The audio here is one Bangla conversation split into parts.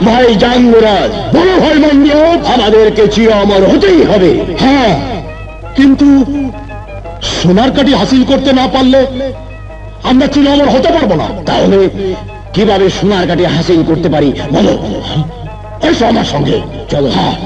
ভাই জাঙ্গরাজ, বড় ভাই মন্দ, আমাদেরকে চির অমর হতেই হবে। হ্যাঁ, কিন্তু সোনার কাঠি হাসিল করতে না পারলে আমরা চির অমর হতে পারবো না। তাহলে কিভাবে সোনার কাঠি হাসিল করতে পারি বলো? এসো আমার সঙ্গে, চলো। হ্যাঁ,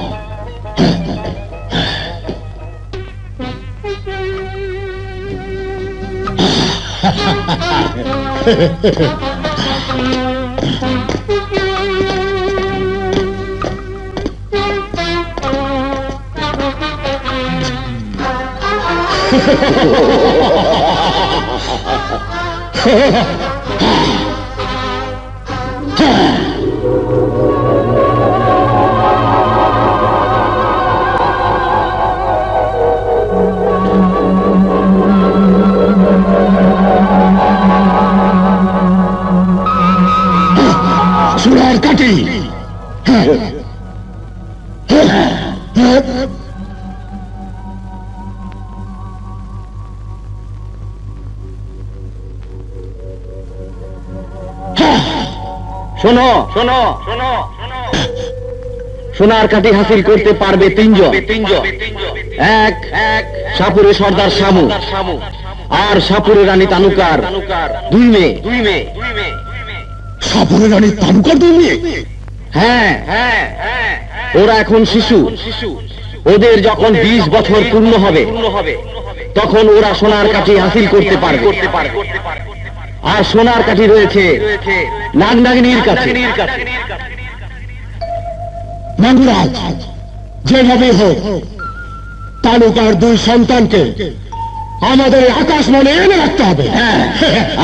সোনার কাঠি। শোনো শোনো শোনো, সোনার কাঠি হাসিল করতে পারবে তিনজন। এক সাপুরে সর্দার শামু, আর সাপুরে রানী তানুকার দুই মেয়ে। সাপুরে রানী তানুকার দুই মেয়ে? হ্যাঁ, ওরা এখন শিশু। ওদের যখন 20 বছর পূর্ণ হবে তখন ওরা সোনার কাঠি হাসিল করতে পারবে। আর সোনার কাঠি রয়েছে নাগনাগিনীর কাছে। নাগরাজ, যেভাবে হোক তালুকার দুই সন্তানকে আমাদের আকাশ মনে এনে রাখতে হবে।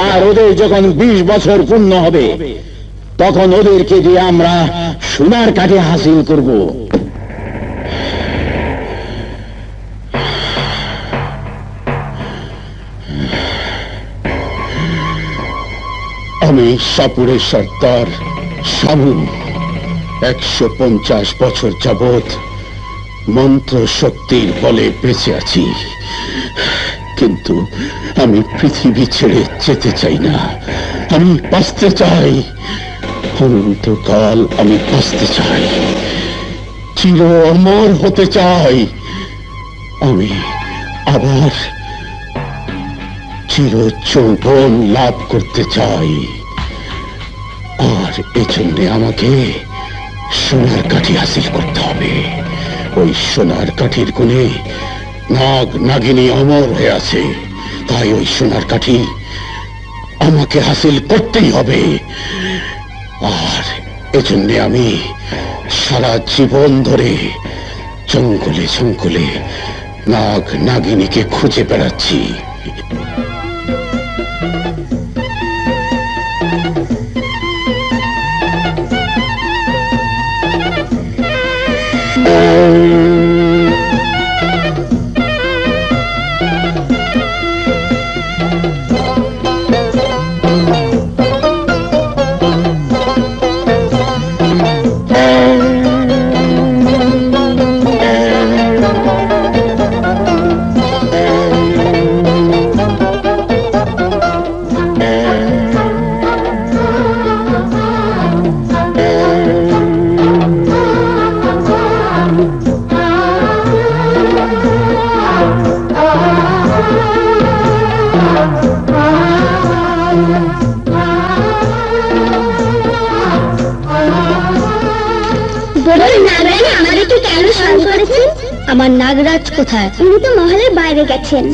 আর ওদের যখন 20 বছর পূর্ণ হবে তখন ওদেরকে দিয়ে আমরা সোনার কাঠি হাসিল করব। আমি সাপুরের সর্দার শামু 150 বছর যাবৎ মন্ত্র শক্তির বলে বেঁচে আছি, কিন্তু আমি পৃথিবী ছেড়ে যেতে চাই না। আমি বাঁচতে চাই, অনন্তকাল আমি বাঁচতে চাই, চির অমর হতে চাই। আমি আবার চির যৌবন লাভ করতে চাই। আর এজন্য আমাকে সোনার কাঠি হাসিল করতে হবে। ওই সোনার কাঠির গুণে নাগ নাগিনী অমর হয়ে আছে, তাই ওই সোনার কাঠি আমাকে হাসিল করতেই হবে। আর এজন্য আমি সারা জীবন ধরে জঙ্গলে জঙ্গলে নাগ নাগিনীকে খুঁজে বেড়াচ্ছি। আমার নাগরাজ কোথায়? উনি তো মহলের বাইরে গেছেন।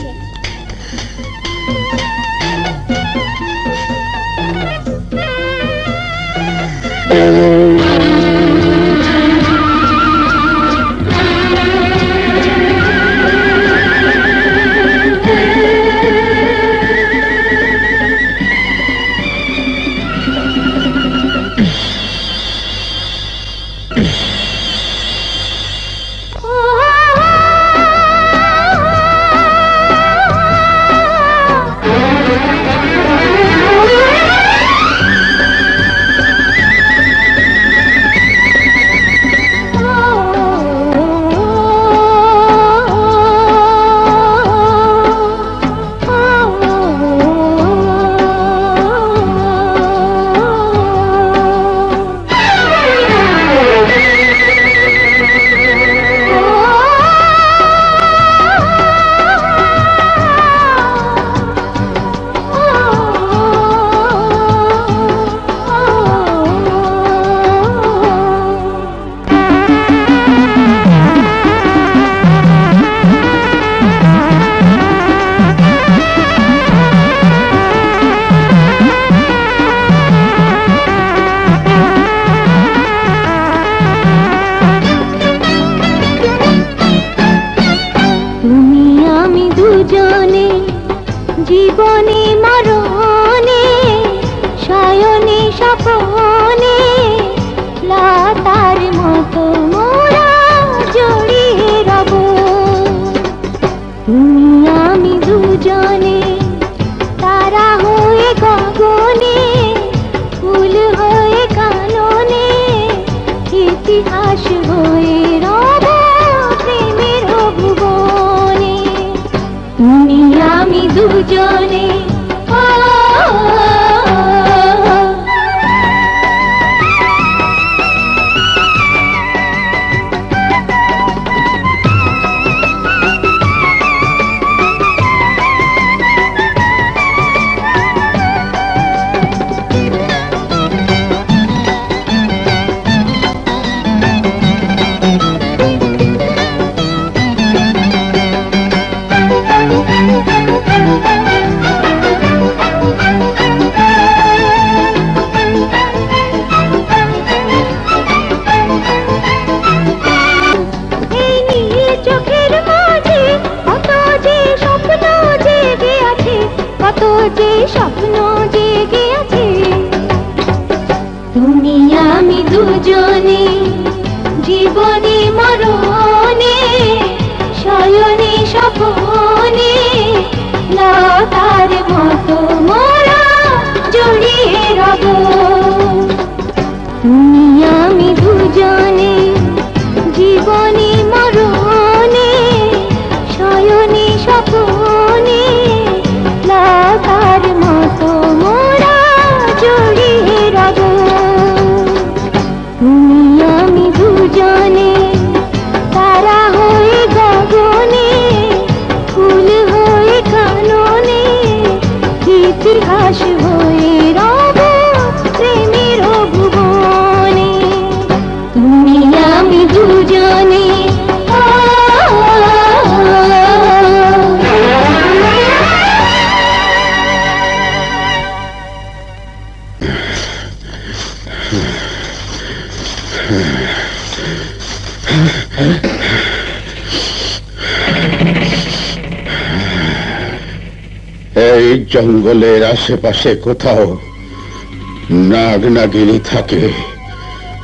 জীবনে মরণে শয়নে স্বপনে লতার মতো মোরা জড়িয়ে রব তুমি আমি দুজনে তারা হয়ে গগনে ফুল হয়ে কাননে ইতিহাস হয়ে রব প্রেমের ভুবনে তুমি আমি দুজনে যে স্বপ্ন জেগে আছে তুমি আমি দুজনে জীবনে মরণে শয়নে স্বপনে লতার মতো মোরা জড়িয়ে রব তুমি আমি দুজনে জীবনে মরণে শয়নে স্বপনে লতার মতো মোরা জড়িয়ে রব তুমি আমি দুজনে তারা হয়ে গগনে ফুল হয়ে কাননে ইতিহাস হয়ে রব প্রেমের ভুবনে তুমি আমি দুজনে এই জঙ্গলের আশেপাশে কোথাও নাগ নাগিনী থাকে।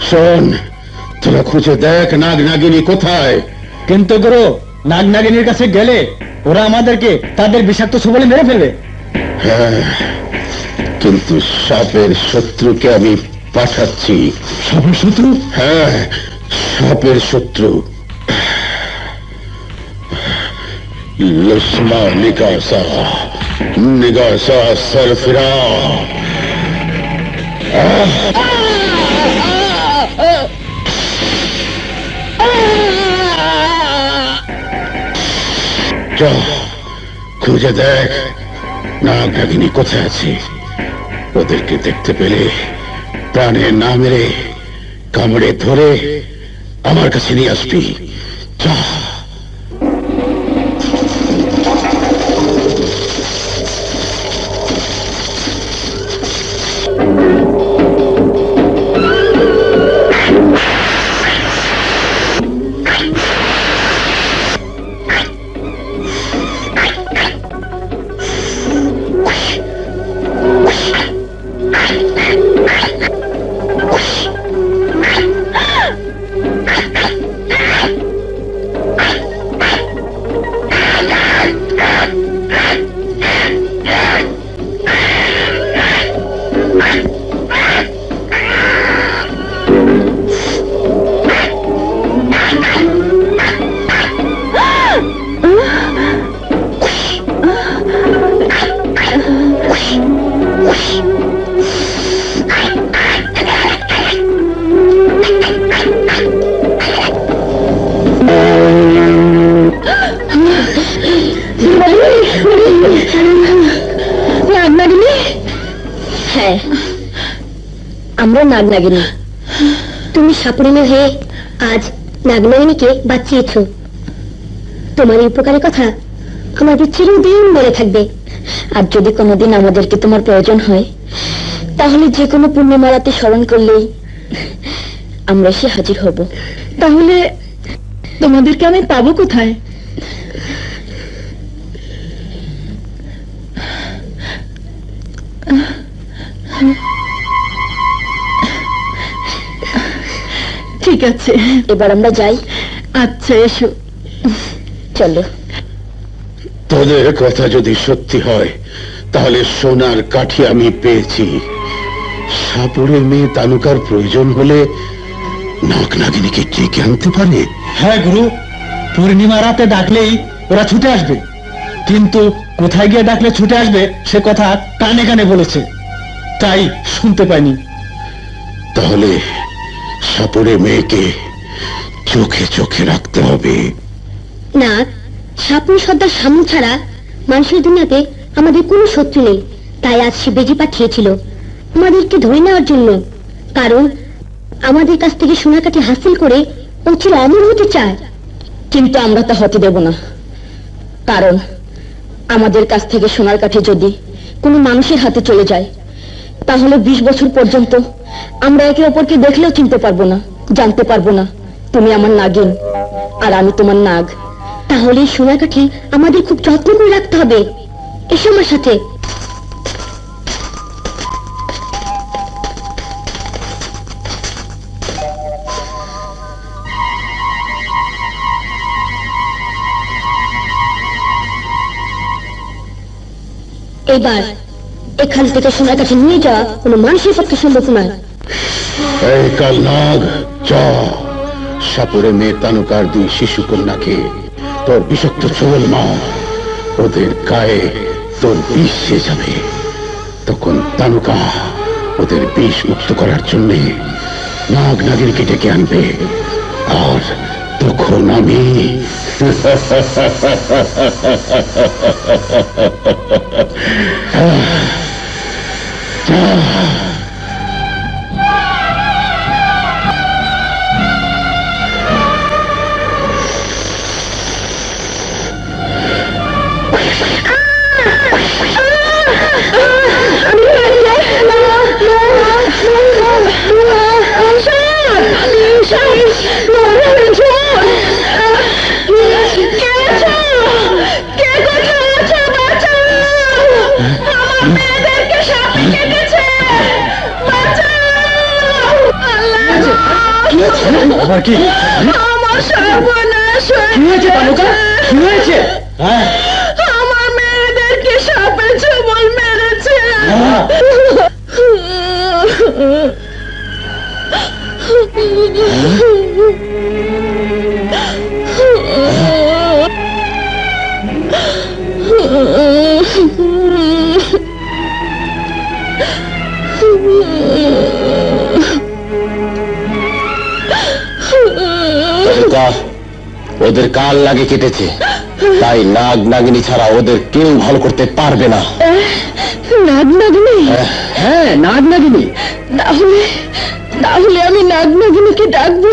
শোন, তোরা খুঁজে দেখ নাগ নাগিনী কোথায়। কিন্তু গুরু, নাগ নাগিনীর কাছে গেলে ওরা আমাদেরকে তাদের বিষাক্ত সবলে মেরে ফেলবে। হ্যাঁ, কিন্তু সাপের শত্রুকে আমি পাঠাচ্ছি। সাপের শত্রু? হ্যাঁ, সাপের শত্রু। লুসমা নিকাসা নিগাসা সরফিরা। যা খুঁজে দেখ নাগ নাগিনী কোথায় আছে। ওদেরকে দেখতে পেলে প্রাণে না মেরে কামড়ে ধরে আমার কাছে নিয়ে আসবি। যা। হ্যাঁ, আমরা নাগনাগিনী। তুমি সাপুরিনের হয়ে আজ নাগনাগিনীকে বাঁচিয়েছ। তোমার এই উপকারের কথা আমাদের চিরদিন মনে থাকবে। আর যদি কোনোদিন আমাদেরকে তোমার প্রয়োজন হয়, তাহলে যে কোনো পূর্ণিমা রাতে স্মরণ করলেই আমরা এসে হাজির হব। তাহলে তোমাদেরকে আমি পাবো কোথায়? ঠিক আছে, এবার আমরা যাই। আচ্ছা, এসো। চলো। তোদের কথা যদি সত্যি হয় তাহলে সোনার কাঠি আমি পেয়েছি। সাপুরের মেয়ে তানুকার প্রয়োজন হলে নাগ নাগিনীকে ডেকে আনতে পারে। হ্যাঁ গুরু, পূর্ণিমা রাতে ডাকলেই ওরা ছুটে আসবে, কিন্তু কোথায় গিয়ে ডাকলে ছুটে আসবে সে কথা কানে কানে বলেছে, তাই শুনতে পাইনি। তাহলে সাপুরের মেয়েকে চোখে চোখে রাখতে হবে। না, সাপুর সর্দার সামু ছাড়া মানুষের দুনিয়াতে আমাদের কোনো শত্রু নেই। তাই আজ সে বেজি পাঠিয়েছিল আমাদেরকে ধরে নেওয়ার জন্য, কারণ আমাদের কাছ থেকে সোনার কাঠি হাসিল করে ও চির অমর হতে চায়। কিন্তু আমরা তা হতে দেব না, কারণ আমাদের কাছ থেকে সোনার কাঠি যদি কোনো মানুষের হাতে চলে যায় তাহলে 20 বছর পর্যন্ত আমরা একে অপরকে দেখলেও চিনতে পারবো না, জানতে পারবো না তুমি আমার নাগিন আর আমি তোমার নাগ। তাহলে সোনার কাঠি আমাদের খুব যত্ন করে রাখতে হবে। এসো আমার সাথে। এবার এখান থেকে সোনার কাঠি নিয়ে যাওয়া কোনো মানুষের পক্ষে সম্ভব নয়। এই কাল নাগ, যা সাপুরে মেয়ে তানুকার 2 শিশু কন্যাকে তোর বিষাক্ত ছোবল মার। ওদের গায়ে তোর বিষ সে যাবে। তখন তানুকা ওদের বিষ মুক্ত করার জন্য নাগ নাগিনীকে ডেকে আনবে, আর তখন আমি আবার কি? আমার সর্বনাশ কি হয়েছে তানুকা? কি হয়েছে? হ্যাঁ, আমার মেয়েদেরকে সাপে ছোবল মেরেছে। হ্যাঁ। তানুকা, ওদের কাল লাগে কেটেছে, তাই নাগ নাগিনী ছাড়া ওদের কেউ ভালো করতে পারবে না। নাগ নাগিনী? হ্যাঁ, নাগ নাগিনী। তাহলে তাহলে আমি নাগ নাগিনীকে ডাকবো।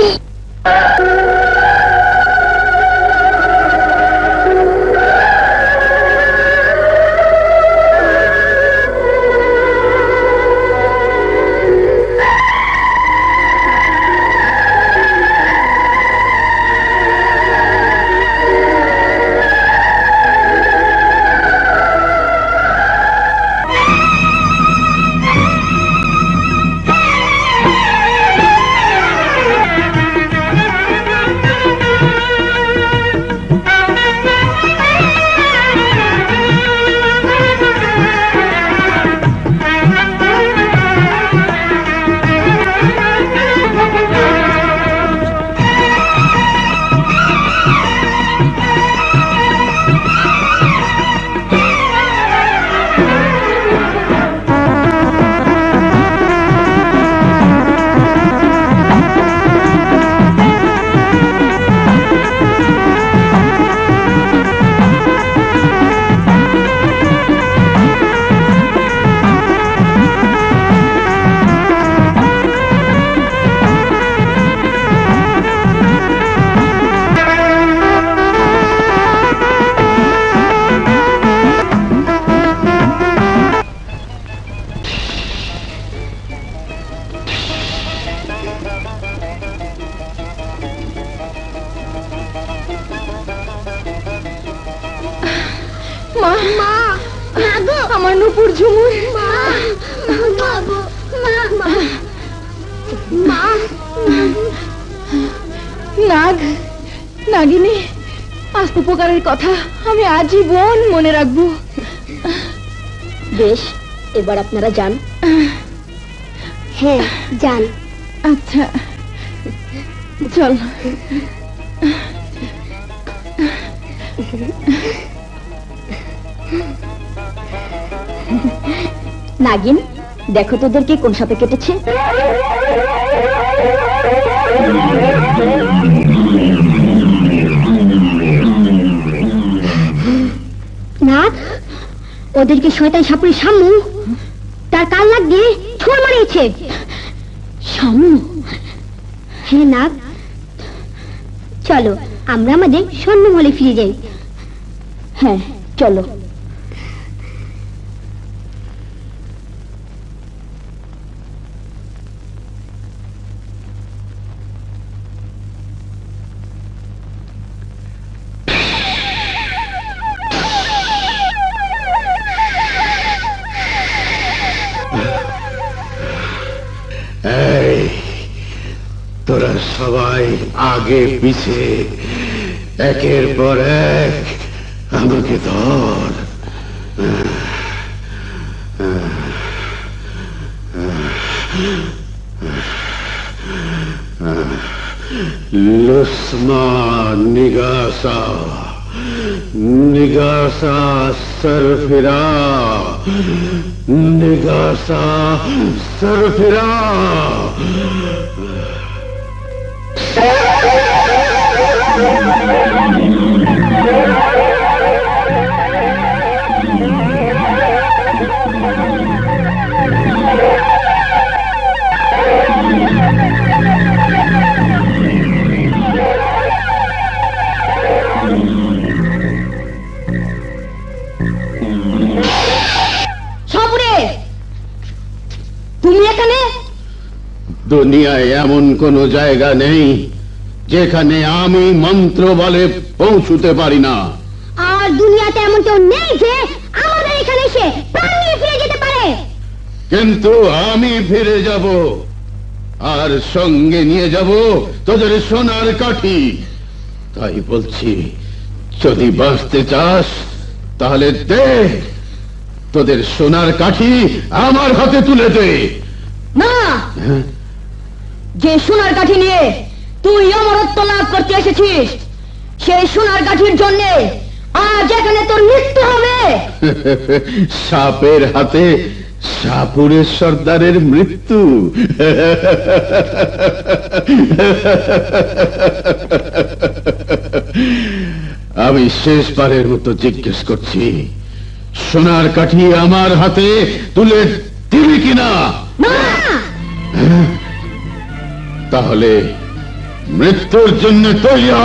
মা, মা, আমার নুপুর ঝুমুর, মা, নাগ, নাগিনী, আজ উপকারের কথা আমি আজীবন মনে রাখবো। বেশ, এবার আপনারা যান। হ্যাঁ, যান। আচ্ছা, চল। নাগিন, দেখো তোদেরকে কোন সাপে কেটেছে। নাগ, ওদেরকে শয়তান সাপুরি শামু তার কাল লাগিয়ে ছোড় মারিয়েছে। শামু? হ্যাঁ নাগ, চলো আমরা আমাদের স্বর্ণমহলে ফিরে যাই। হ্যাঁ চলো। এই, তোরা সবাই আগে পিছে একের পর এক আমাকে ধর। লুসমা নিগাসা, নিগাসা সরফিরা, নিগাসা সরফিরা। তুমি এখানে? দুনিয়ায় এমন কোন জায়গা নেই যেখানে আমি মন্ত্র বলে পৌঁছতে পারি না। আর দুনিয়াতে এমন কেউ নেই যে আমাদের এখানে এসে প্রাণ নিয়ে ফিরে যেতে পারে। কিন্তু আমি ফিরে যাব, আর সঙ্গে নিয়ে যাব তোদের সোনার কাঠি। তাই বলছি, যদি বাঁচতে চাস তাহলে দে, তোদের সোনার কাঠি আমার হাতে তুলে দে। না, যে সোনার কাঠি নিয়ে তুই অমরত্ব লাভ করতে এসেছিস, সেই সোনার কাঠির জন্য আজ এখানে তোর মৃত্যু হবে। সাপের হাতে সাপুরের সর্দারের মৃত্যু। আমি শেষবারের মতো জিজ্ঞেস করছি, সোনার কাঠি আমার হাতে তুলে দিবি কিনা? তাহলে মৃত্যুর জন্য তৈরি হ।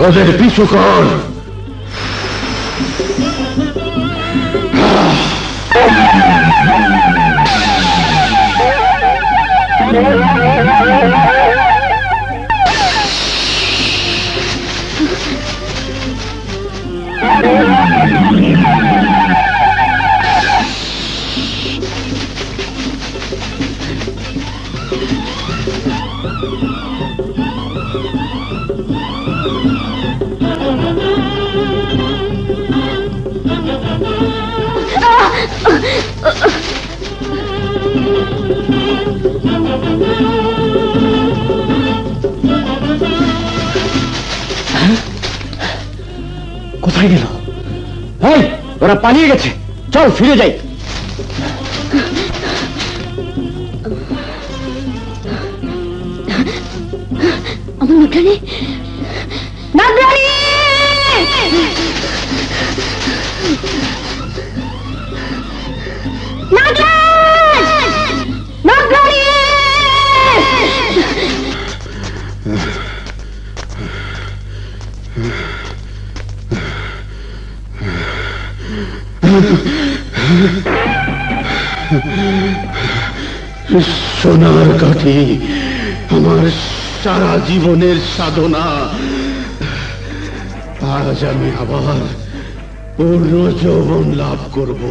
ওদের পিছু কর। কোথায় গেল? এই, ওরা পালিয়ে গেছে, চল ফিরে যাই। আমার নাগরানি, নাগরানি! সোনার কাঠি, আমার সারা জীবনের সাধনা, আজ আমি আবার পূর্ণ যৌবন লাভ করব।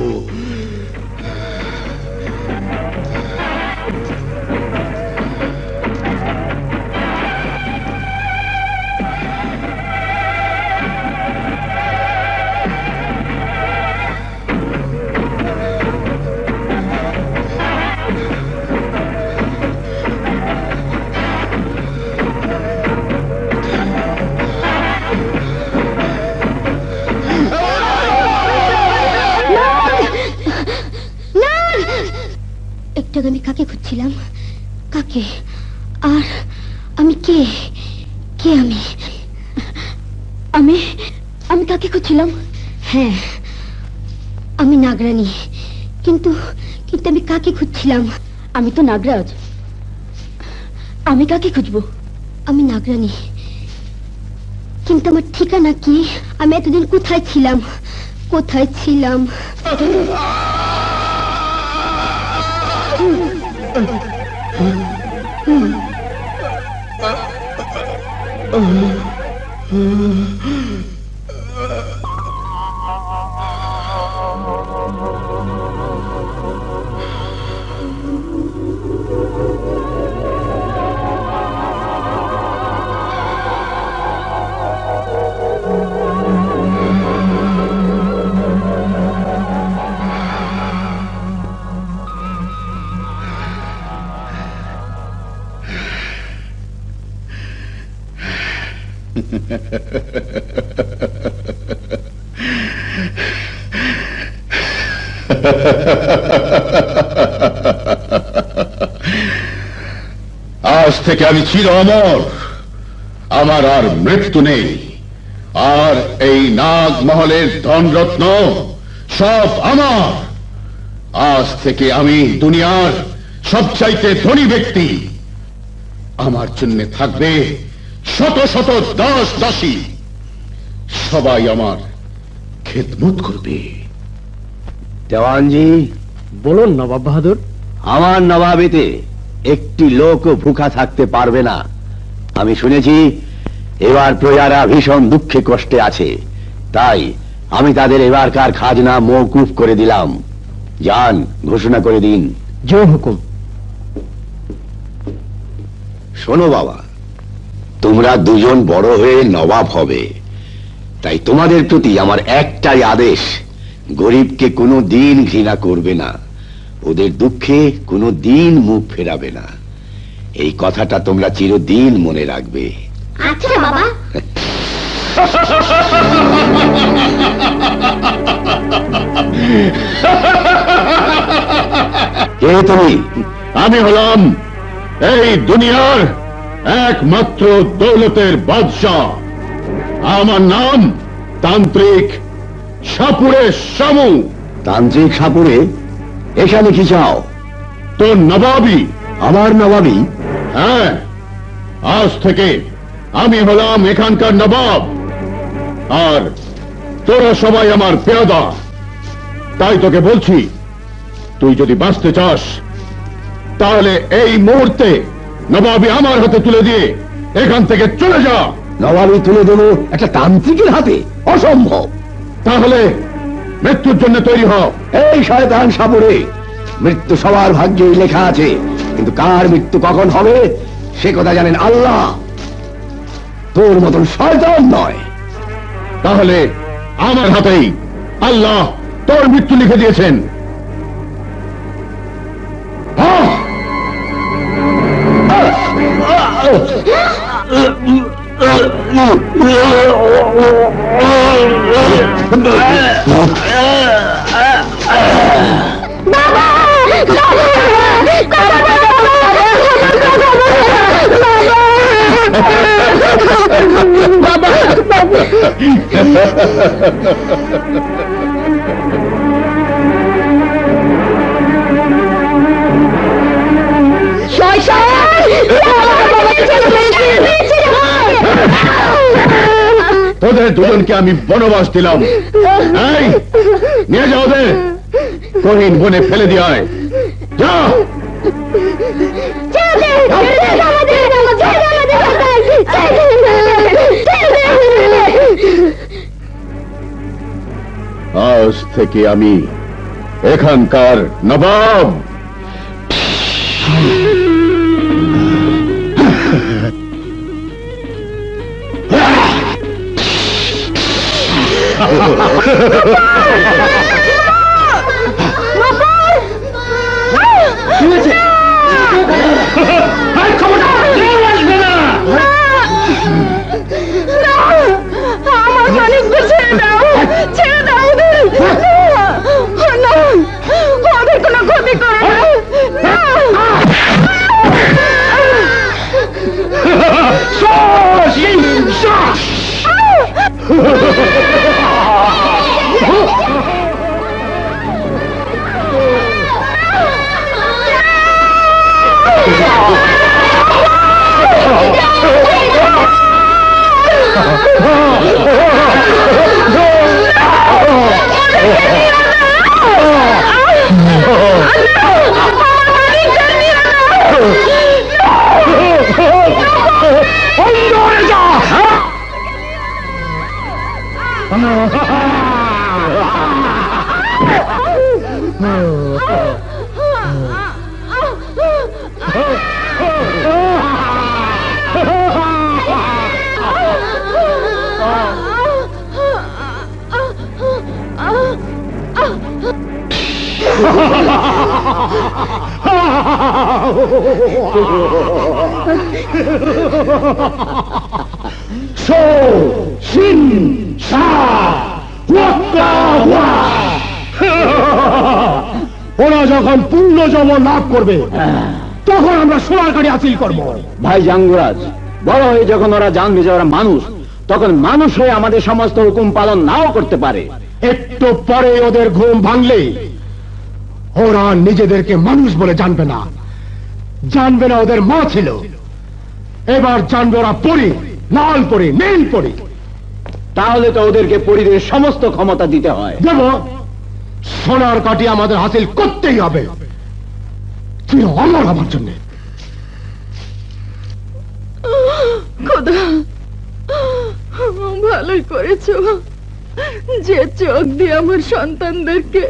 একটু আগে আমি কাকে খুঁজছিলাম? কাকে? আর আমি কে? কে আমি? আমি আমি কাকে খুঁজছিলাম? হ্যাঁ, আমি নাগরানী, কিন্তু কিন্তু আমি কাকে খুঁজছিলাম? আমি তো নাগরাজ, আমি কাকে খুঁজবো? আমি নাগরানী, কিন্তু আমার ঠিকানা কি? আমি এতদিন কোথায় ছিলাম? কোথায় ছিলাম? আজ থেকে আমি চির অমর, আমার আর মৃত্যু নেই। আর এই নাগমহলের ধনরত্ন সব আমার। আজ থেকে আমি দুনিয়ার সবচাইতে ধনী ব্যক্তি। আমার জন্য থাকবে শত শত দাস দাসী, সবাই আমার খেদমত করবে। দেওয়ানজি, বলুন নবাব বাহাদুর। আমার নবাবিতে একটি লোকও ভুখা থাকতে পারবে না। আমি শুনেছি এবার প্রজারা ভীষণ দুঃখে কষ্টে আছে, তাই আমি তাদের এবারকার খাজনা মওকুফ করে দিলাম। যান, ঘোষণা করে দিন। জয় হুকুম। শোনো বাবা, তোমরা দুজন বড় হয়ে নবাব হবে, তাই তোমাদের প্রতি আমার একটাই আদেশ, গরিবকে কোনো দিন ঘৃণা করবে না, ওদের দুঃখে কোনো দিন মুখ ফেরাবে না। এই কথাটা তোমরা চিরদিন মনে রাখবে। আচ্ছা বাবা। কে তুমি? আমি হলাম এই দুনিয়ার একমাত্র দৌলতের বাদশাহ। আমার নাম তান্ত্রিক সাপুরে শামু। তান্ত্রিক সাপুরে, এখানে কি চাও? তোর নবাবি। আমার নবাবি? হ্যাঁ, আজ থেকে আমি হলাম এখানকার নবাব, আর তোরা সবাই আমার পেয়াদা। তাই তোকে বলছি, তুই যদি বাঁচতে চাস তাহলে এই মুহূর্তে নবাবি আমার হাতে তুলে দিয়ে এখান থেকে চলে যা। নবাবি তুলে দেবো একটা তান্ত্রিকের হাতে? অসম্ভব। তাহলে মৃত্যুর জন্য তৈরি হ। এই শয়তান সাপুরে, মৃত্যু সবার ভাগ্যেই লেখা আছে, কিন্তু কার মৃত্যু কখন হবে সে কথা জানেন আল্লাহ। তোর মতন শয়তান নয়। তাহলে আমার হাতেই আল্লাহ তোর মৃত্যু লিখে দিয়েছেন। তোদের দুজনকে আমি বনবাস দিলাম। এই, নিয়ে যাও ওদের, কহিন বনে ফেলে দিয়ে আয়। যা। আজ থেকে আমি এখানকার নবাব। আমার মালিককে ছেড়ে দাও, ছেড়ে দাও ওদের। না, ওদের কোনো ক্ষতি করে না। ওরা যখন পূর্ণ যৌবন লাভ করবে তখন আমরা সোনার কাঠি হাসিল করব। ভাই জাঙ্গুরাজ, বড় হয়ে যখন ওরা জানবে যে ওরা মানুষ, তখন মানুষ হয়ে আমাদের সমস্ত হুকুম পালন নাও করতে পারে। একটু পরে ওদের ঘুম ভাঙলে ওরা নিজেদেরকে মানুষ বলে জানবে না, জানবে না ওদের মা ছিল। এবার জানবে ওরা পরি, লাল পরি, নীল পরি। তাহলে তো ওদেরকে পরিদের সমস্ত ক্ষমতা দিতে হয়। দেব, সোনার কাঠি আমাদের হাসিল করতেই হবে, চির অমর হবার জন্য। খোদা, ভালোই করেছো যে চোখ দিয়ে আমার সন্তানদেরকে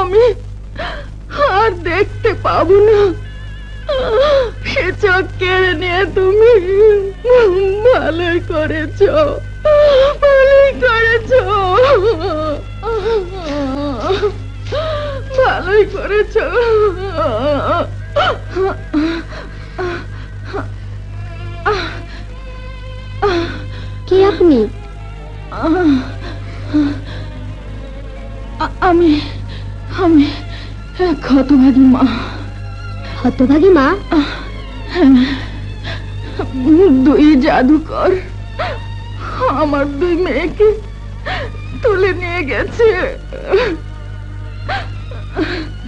আমি আর দেখতে পাবো না, সে চোখ কেড়ে নিয়ে তুমি ভালোই করেছো, ভালোই করেছো, ভালোই করেছো। কে আপনি? আমি আমি এক হতভাগী মা। হতভাগী মা? দুই জাদুকর আমার দুই মেয়েকে তুলে নিয়ে গেছে,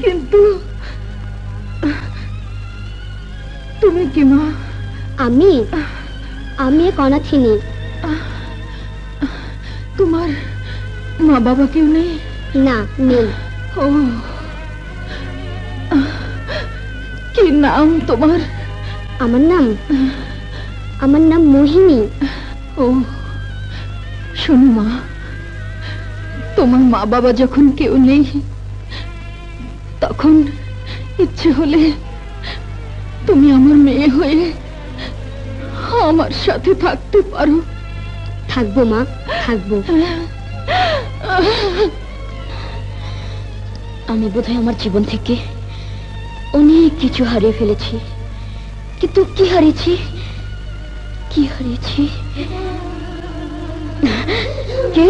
কিন্তু তুমি কি মা? আমি আমি এক অনাথিনী। তোমার মা বাবা কেউ নেই? না, নেই। ও, কি নাম তোমার? আমার নাম মোহিনী। ও, শোনো মা, তোমার মা বাবা যখন কেউ নেই, তখন ইচ্ছে হলে তুমি আমার মেয়ে হয়ে আমার সাথে থাকতে পারো। থাকবো মা, থাকবো। আমি বোধহয় আমার জীবন থেকে অনেক কিছু হারিয়ে ফেলেছি, কিন্তু কি হারিয়েছি? কি হারিয়েছি? কে?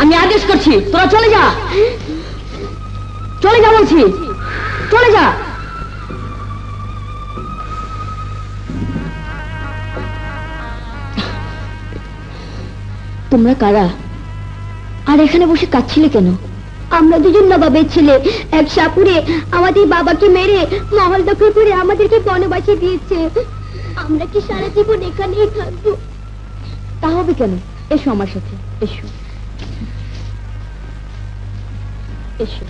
আমি আদেশ করছি, তোরা চলে যা, চলে যা বলছি, চলে যা। তোমরা কারা? আর এখানে বসে কাঁদছিলে কেন? আমরা দুজন নবাবের ছেলে, এক সাপুরে আমাদের বাবাকে মেরে মহল দখল করে আমাদেরকে বনবাসে দিয়েছে। আমরা কি সারা জীবন এখানেই থাকবো? তা হবে কেন? এসো আমার সাথে, এসো এসো।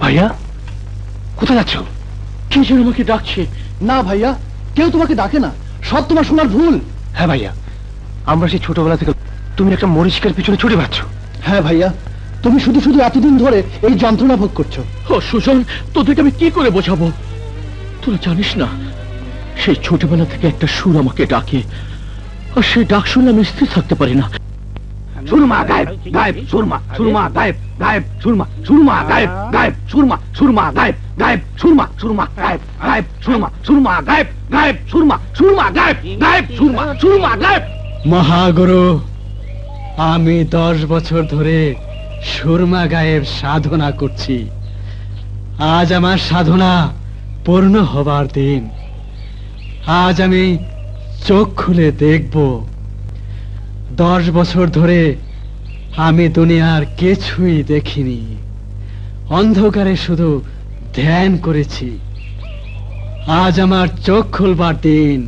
ভাইয়া, কোথায় যাচ্ছ? কে যেন আমাকে ডাকছে। না ভাইয়া, কেউ তোমাকে ডাকে না, সব তোমার শোনার ভুল। হ্যাঁ ভাইয়া, আমরা সেই ছোটবেলা থেকে তুমি একটা মরিচিকার পিছনে ছুটে পাচ্ছ। হ্যাঁ ভাইয়া, তুমি শুধু শুধু এতদিন ধরে এই যন্ত্রণা ভোগ করছো। ও সুজন, তোদেরকে আমি কি করে বোঝাবো? তোরা জানিস না, সেই ছোটবেলা থেকে একটা সুর আমাকে ডাকে, আর সেই ডাক শুনলে আমি স্থির থাকতে পারি না। সুরমা গায়েব গায়েব, সুরমা সুরমা গায়েব গায়েব, সুরমা সুরমা গায়েব গায়েব, সুরমা সুরমা গায়েব গায়েব, সুরমা সুরমা গায়েব গায়েব, সুরমা সুরমা গায়েব গায়েব, সুরমা সুরমা গায়েব গায়েব, সুরমা সুরমা গায়েব। মহাগুরু, আমি 10 বছর ধরে সুরমা গায়েব সাধনা করছি। আজ আমার সাধনা পূর্ণ হবার দিন। আজ আমি চোখ খুলে দেখব। 10 বছর ধরে আমি দুনিয়ার কিছুই দেখিনি, অন্ধকারে শুধু ধ্যান করেছি। আজ আমার চোখ খুলবার দিন।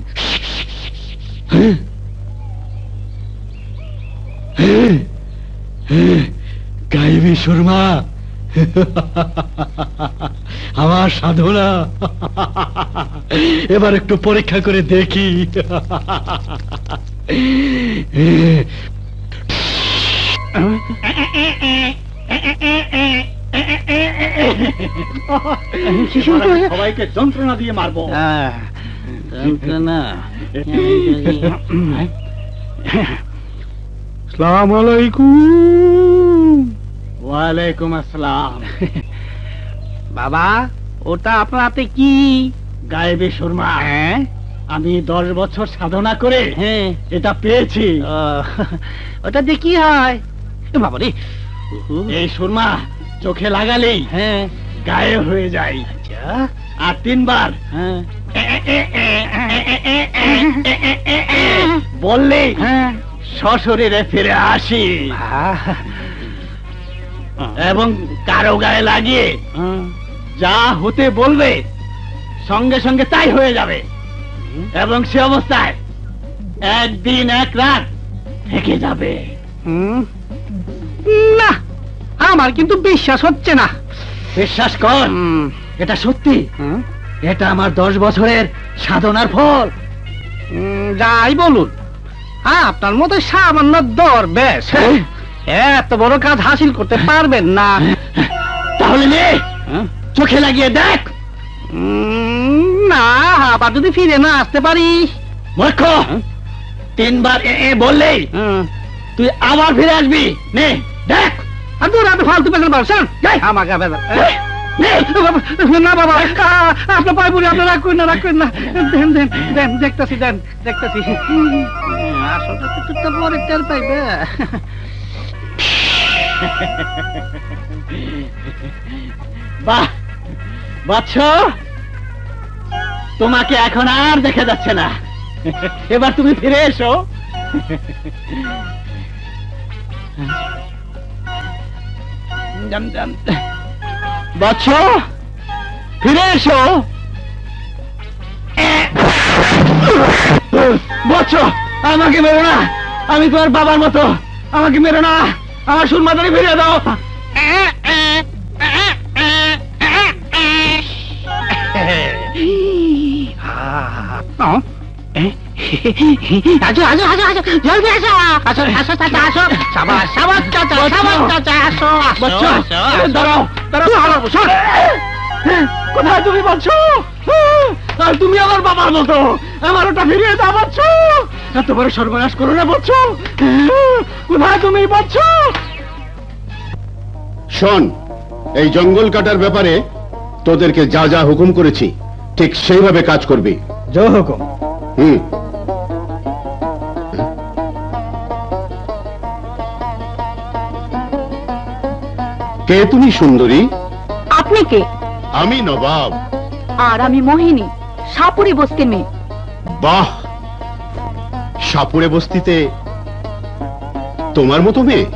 গাইবি সুরমা, আমার সাধনা এবার একটু পরীক্ষা করে দেখি। সবাইকে যন্ত্রণা দিয়ে মারবো। আসসালামু আলাইকুম। ওয়ালাইকুম আসসালাম। বাবা, ওটা আপনার হাতে কি? গায়েবে সুরমা। হ্যাঁ, আমি 10 বছর সাধনা করে হ্যাঁ, এটা পেয়েছি। ওটা দিয়ে কি হয়? বাবা রে, এই সুরমা চোখে লাগালেই হ্যাঁ, গায়ে হয়ে যায়। আচ্ছা, আর 3 বার হ্যাঁ, বললেই হ্যাঁ, সশরীরে ফিরে আসি, এবং কারো গায়ে লাগিয়ে যা হতে বলবে সঙ্গে সঙ্গে তাই হয়ে যাবে, এবং সে অবস্থায় 1 দিন 1 রাত থেকে যাবে। না, আমার কিন্তু বিশ্বাস হচ্ছে না। বিশ্বাস কর, এটা সত্যি। এটা আমার 10 বছরের সাধনার ফল। যাই বলুন, আপনার মতো সামান্য দরবেশ এত বড় কাজ হাসিল করতে পারবেন না। তাহলে নে, চোখে লাগিয়ে দেখ। না, আবার যদি ফিরে না আসতে পারি? মূর্খ, 3 বার বললেই তুই আবার ফিরে আসবি। নে দেখ। আর দূর আপনি ফালতু পেছনে বলছেন, আমাকে না বাবা, আপনার পায়ে পড়ি, আপনার রাগ করেন না, রাগ করেন না। দেন দেন দেন, দেখতেছি, দেন দেখতেছি। আসলটা তো পরে টের পাইবে। বাহ বাচ্চ, তোমাকে এখন আর দেখা যাচ্ছে না। এবার তুমি ফিরে এসো, বৎস, ফিরে এসো। বৎস, আমাকে মেরো না, আমি তোমার বাবার মতো, আমাকে মেরো না, আমার সুরমাদারি ফিরে দাও। আসো আসো আসো আসো, জলদি আসো, আসো আসো চাচা, আসো, সাবাস সাবাস চাচা, সাবাস চাচা, আসো আসো আসো। দাঁড়াও দাঁড়াও, শোন, কোথায় তুমি বলছো? আর তুমি আমার বাবার মতো, আমার ওটা ফিরিয়ে দাও বলছো। এত বড় সর্বনাশ করো না বলছো, কোথায় তুমি বলছো? শোন, এই জঙ্গল কাটার ব্যাপারে তোদেরকে যা যা হুকুম করেছি ঠিক সেইভাবে কাজ করবি। জয় হুকুম। হুম। কে তুমি সুন্দরী? আপনি কে? আমি নবাব। আর আমি মোহিনী, সাপুরি বস্তির মেয়ে। বাহ, সাপুড়ে বস্তিতে তোমার মতো মেয়ে?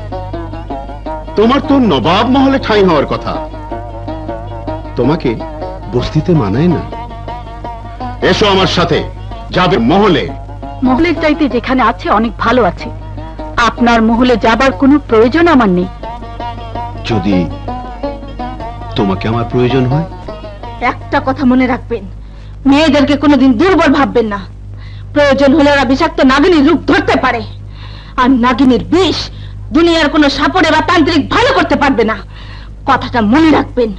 তোমার তো নবাব মহলে ঠাঁই হওয়ার কথা, তোমাকে বস্তিতে মানায় না। এসো আমার সাথে, যাবে মহলে। মহলের চাইতে যেখানে আছে অনেক ভালো আছে, আপনার মহলে যাবার কোনো প্রয়োজন আমার নেই। যদি তোমাকে আমার প্রয়োজন হয়? একটা কথা মনে রাখবেন, মেয়েদেরকে কোনোদিন দুর্বল ভাববেন না। প্রয়োজন হলে ওরা বিষাক্ত নাগিনীর রূপ ধরতে পারে, আর নাগিনীর বিষ দুনিয়ার কোনো সাপড়ে বা তান্ত্রিক ভালো করতে পারবে না, কথাটা মনে রাখবেন।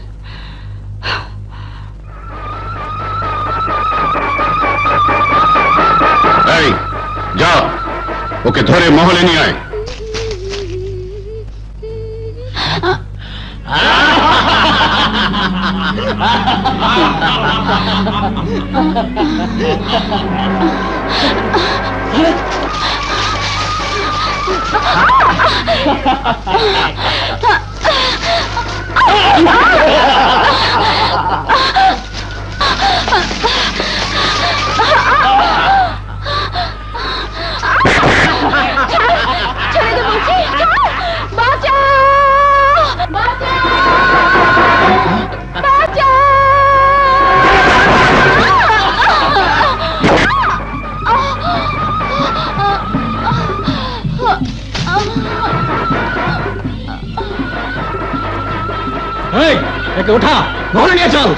এই যা, ওকে ধরে মহলে নিয়ে আয়। এই, একে ওঠা, মহলে নিয়ে চল।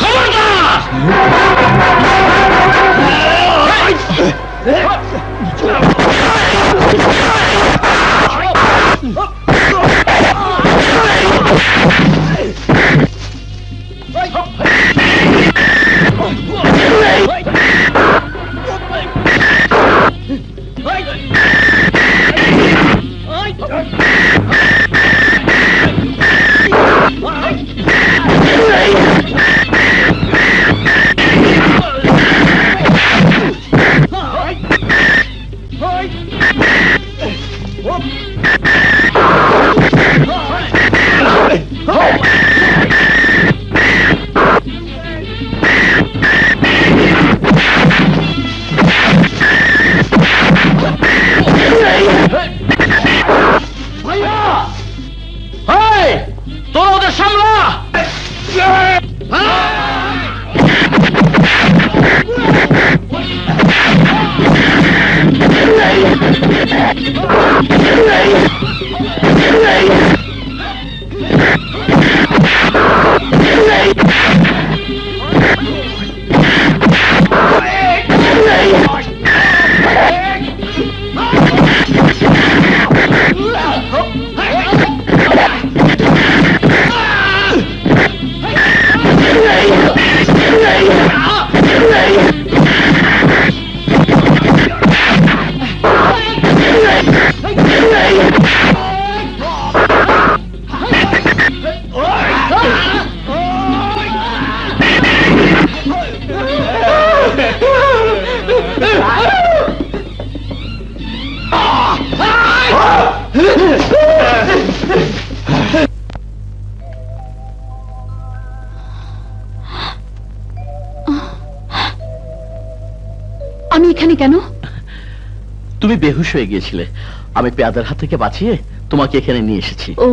তোরা ওদের সামলা। আমি এখানে কেন? তুমি বেহুশ হয়ে গিয়েছিলে, আমি পেয়াদার হাত থেকে বাঁচিয়ে তোমাকে এখানে নিয়ে এসেছি। ও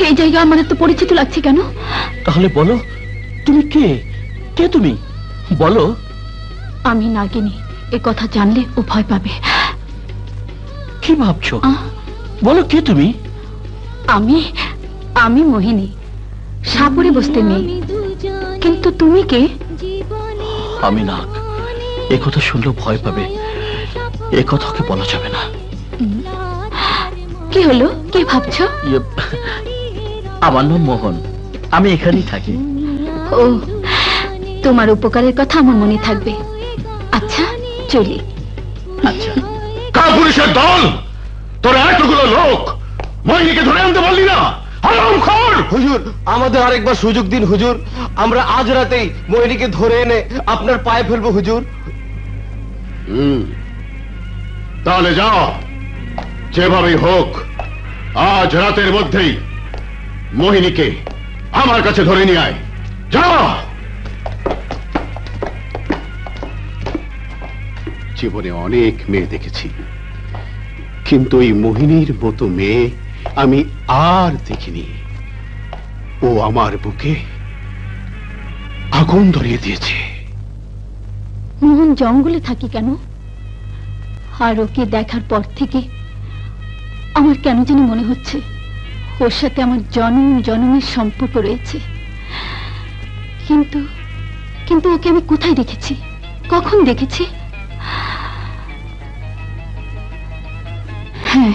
এই জায়গা আমার এত পরিচিত লাগছে কেন? তাহলে বলো তুমি কে? কে তুমি? বলো। আমি নাগিনী, এ কথা জানলে ও ভয় পাবে। কি ভাবছো? বলো কে তুমি? আমি মোহিনী, সাপুরে বসতে নেই। কিন্তু তুমি কে? আমি নাগ। এ কথা শুনলেও ভয় পাবে, এ কথা ওকে বলা যাবে না। কি হলো, কি ভাবছো? আমার নাম মোহন, আমি এখানেই থাকি। ও, তোমার উপকারের কথা আমার মনে থাকবে। আচ্ছা চলি। আচ্ছা। কাপুরুষের দল, তোরা এতগুলো লোক মোহিনীকে ধরে আনতে পারলি না? হারামখোর! হুজুর, আমাদের আরেকবার সুযোগ দিন হুজুর। আমরা আজ রাতেই মোহিনীকে ধরে এনে আপনার পায়ে ফেলবো হুজুর। তাহলে যাও, যেভাবেই হোক আজ রাতের মধ্যেই মোহিনীকে আমার কাছে ধরে নিয়ে আয়। যাও। জীবনে অনেক মেয়ে দেখেছি, কিন্তু এই মোহিনীর মতো মেয়ে আমি আর দেখিনি। ও আমার বুকে আগুন ধরিয়ে দিয়েছে। মোহন জঙ্গলে থাকি কেন? আর ওকে দেখার পর থেকে আমার কেন জানি মনে হচ্ছে ওর সাথে আমার জন্ম জন্মের সম্পর্ক রয়েছে। কিন্তু কিন্তু ওকে আমি কোথায় দেখেছি, কখন দেখেছি? হ্যাঁ,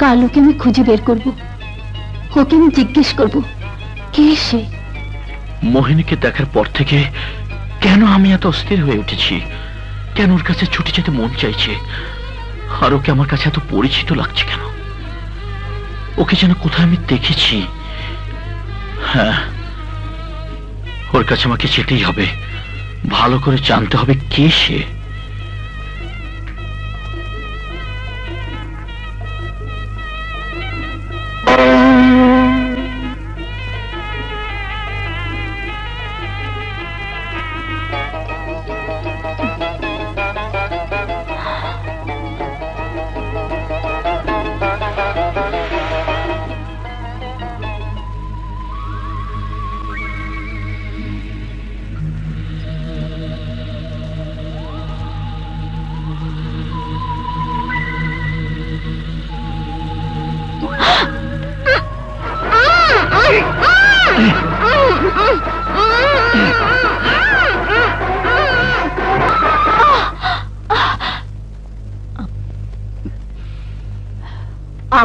কাল ওকে আমি খুঁজে বের করব। ওকে আমি জিজ্ঞেস করব কে সে। মোহিনীকে দেখার পর থেকে কেন আমি এত অস্থির হয়ে উঠেছি, কেন ওর কাছে ছুটে যেতে মন চাইছে, আর ওকে আমার কাছে এত পরিচিত লাগছে কেন? ওকে যেন কোথায় আমি দেখেছি। হ্যাঁ, ওর কাছে আমাকে যেতেই হবে, ভালো করে জানতে হবে কে সে।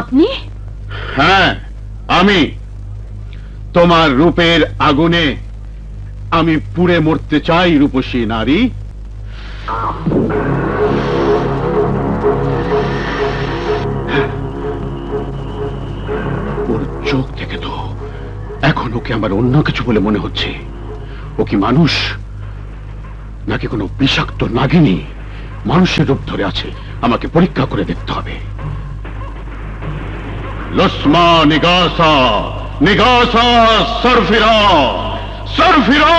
আপনি? হ্যাঁ, আমি। তোমার রূপের আগুনে আমি পুড়ে মরতে চাই রূপসী নারী। ওর চোখ থেকে তো এখন ওকে আমার অন্য কিছু বলে মনে হচ্ছে। ও কি মানুষ নাকি কোনো বিষাক্ত নাগিনী মানুষের রূপ ধরে আছে? আমাকে পরীক্ষা করে দেখতে হবে। লসমা নিগাসা নিগাসা সরফিরা সরফিরা।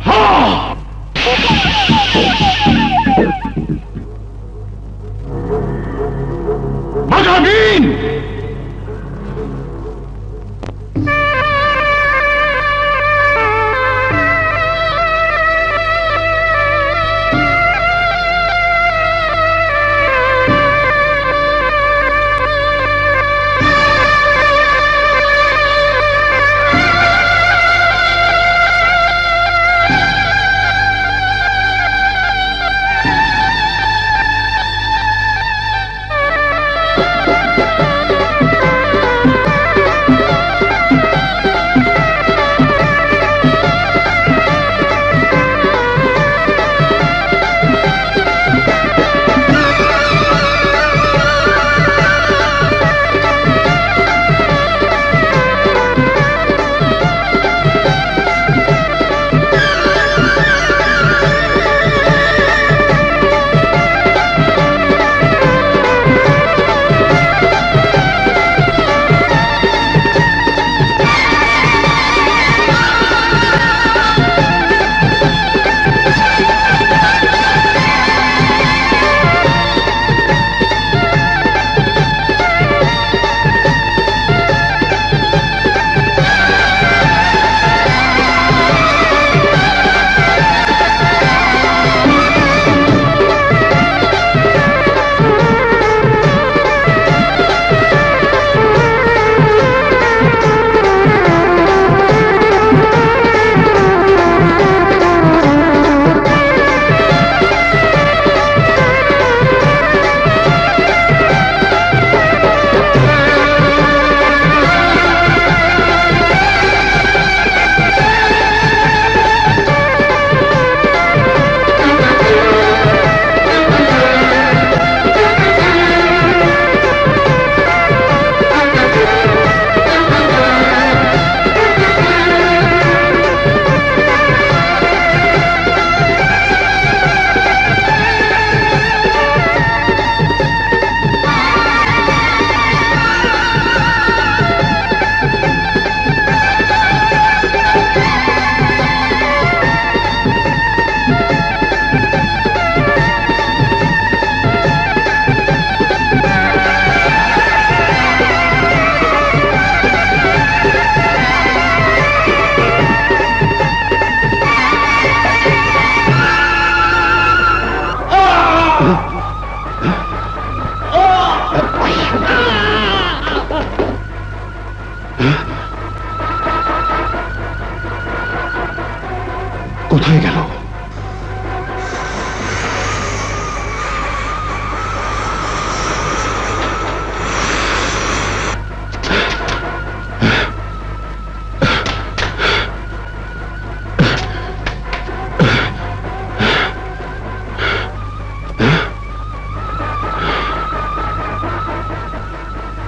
হা! বাজাবিন!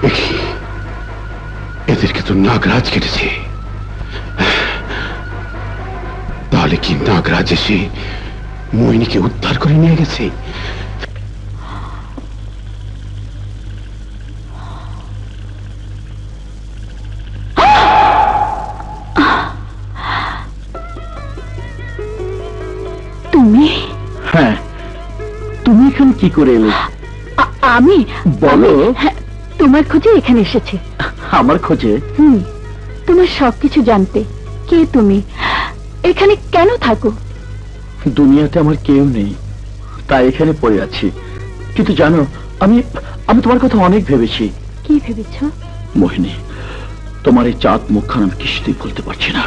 দেখি, এদেরকে তো নাগরাজ কেটেছে। তাহলে কি নাগরাজ এসে মোহিনীকে উদ্ধার করে নিয়ে গেছে? তুমি? হ্যাঁ, তুমি এখানে কি করে এলে? আমি বলো। হ্যাঁ, তোমার খোঁজে এখানে এসেছি। আমার খোঁজে? তোমার সবকিছু জানতে। কে তুমি? এখানে কেন থাকো? দুনিয়াতে আমার কেউ নেই, তাই এখানে পড়ে আছি। কিন্তু জানো, আমি আমি তোমার কথা অনেক ভেবেছি। কি ভেবেছ? মোহিনী, তোমার এই চাঁদ মুখখান আমি কিছুতেই ভুলতে পারছি না।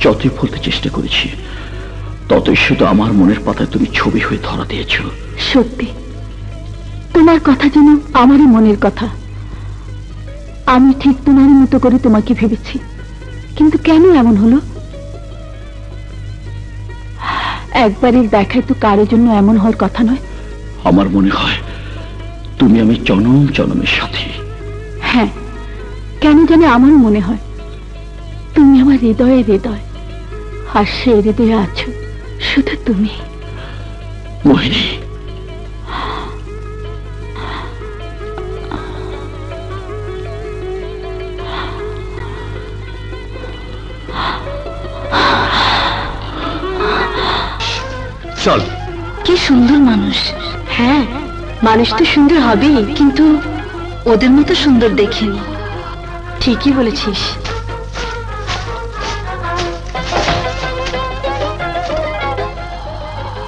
যতই ভুলতে চেষ্টা করেছি, ততই শুধু আমার মনের পাতায় তুমি ছবি হয়ে ধরা দিয়েছ। সত্যি, তোমার কথা যেন আমারই মনের কথা। আমি ঠিক তোমার মতো করে তোমাকে ভেবেছি, কিন্তু কেন এমন হলো? একবারের দেখায় তো কারোর জন্য এমন হওয়ার কথা নয়। আমার মনে হয় তুমি আমি জনম জনমের সাথী। হ্যাঁ, কেন জানি আমার মনে হয় তুমি আমার হৃদয়ে হৃদয়, আর সে হৃদয়ে আছো শুধু তুমি। মোহিনী, চল। কি সুন্দর মানুষ। হ্যাঁ, মানুষ তো সুন্দর হবেই, কিন্তু ওদের মতো সুন্দর দেখিনি। ঠিকই বলেছিস।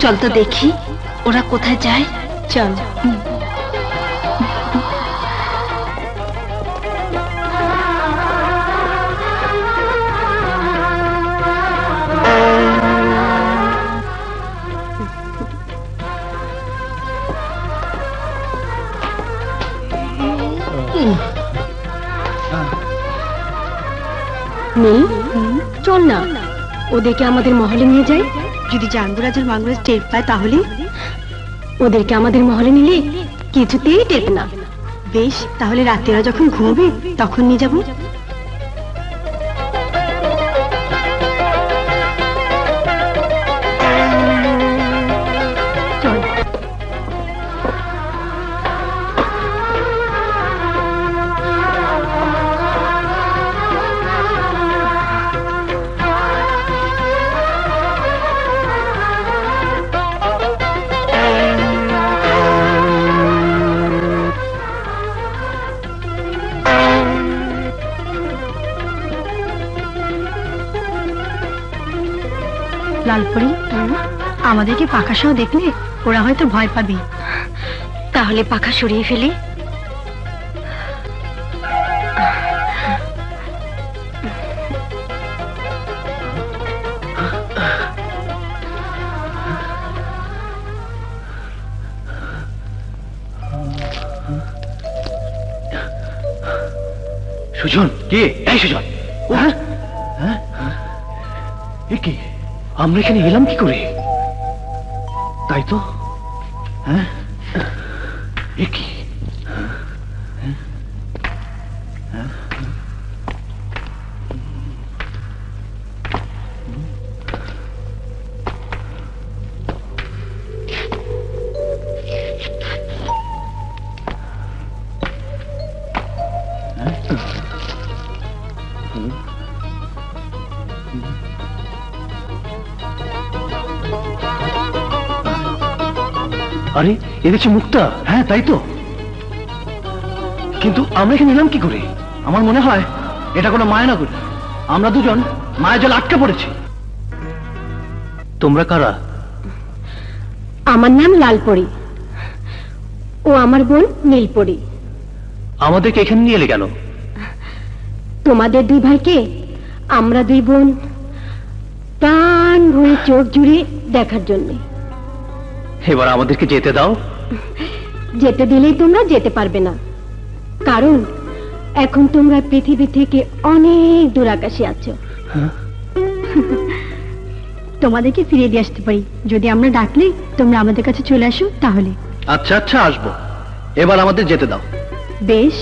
চল তো দেখি ওরা কোথায় যায়। চল। চল না, ওদেরকে আমাদের মহলে নিয়ে যাই। যদি জাঙ্গুরাজ আর মাঙ্গুরাজ টের পায় তাহলে? ওদেরকে আমাদের মহলে নিলে কিছুতেই টের না। বেশ, তাহলে রাতে ওরা যখন ঘুমোবে তখন নিয়ে যাবো। লালপরি, আমাদেরকে পাখা সহ দেখলে ওরা হয়তো ভয় পাবে। তাহলে পাখা সরিয়ে ফেলি। সুজন, কে? এই সুজন, এ কি? আমরা এখানে এলাম কি করে? তাই তো। হ্যাঁ, এ কি? আরে, এ দেখছি মুক্তা। হ্যাঁ, তাই তো। কিন্তু আমরা এখানে এলাম কি করে? আমার মনে হয় এটা কোনো মায়ানগর। আমরা দুজন মায়া জল আটকে পড়েছি। তোমরা কারা? আমার নাম লালপরি, ও আমার বোন নীলপরি। আমাদেরকে এখানে নিয়ে এলে কেন? তোমাদের দুই ভাইকে আমরা দুই বোন প্রাণ ভরে চোখ জুড়ে দেখার জন্য। এবার আমাদেরকে যেতে দাও। যেতে দিলেই তোমরা যেতে পারবে না, কারণ এখন তোমরা পৃথিবী থেকে অনেক দূর আকাশে আছো। তোমাদেরকে ফিরিয়ে দিয়ে আসতে পারি যদি আমরা ডাকলে তোমরা আমাদের কাছে চলে আসো তাহলে। আচ্ছা আচ্ছা, আসবো। এবার আমাদের যেতে দাও। বেশ,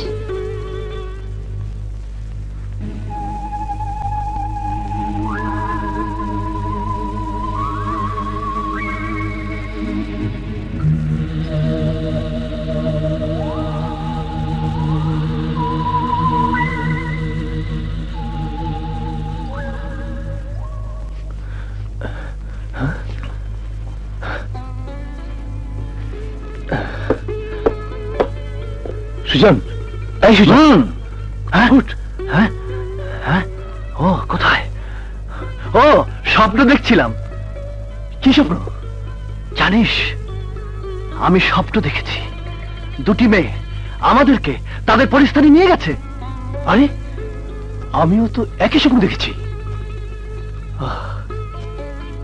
সুজন, এই সুজন, হ্যাঁ হ্যাঁ হ্যাঁ, ও কোথায়? ও স্বপ্ন দেখছিলাম। কি স্বপ্ন জানিস? আমি স্বপ্ন দেখেছি দুটি মেয়ে আমাদেরকে তাদের পরিস্থানে নিয়ে গেছে। আরে আমিও তো একই স্বপ্ন দেখেছি। আহ,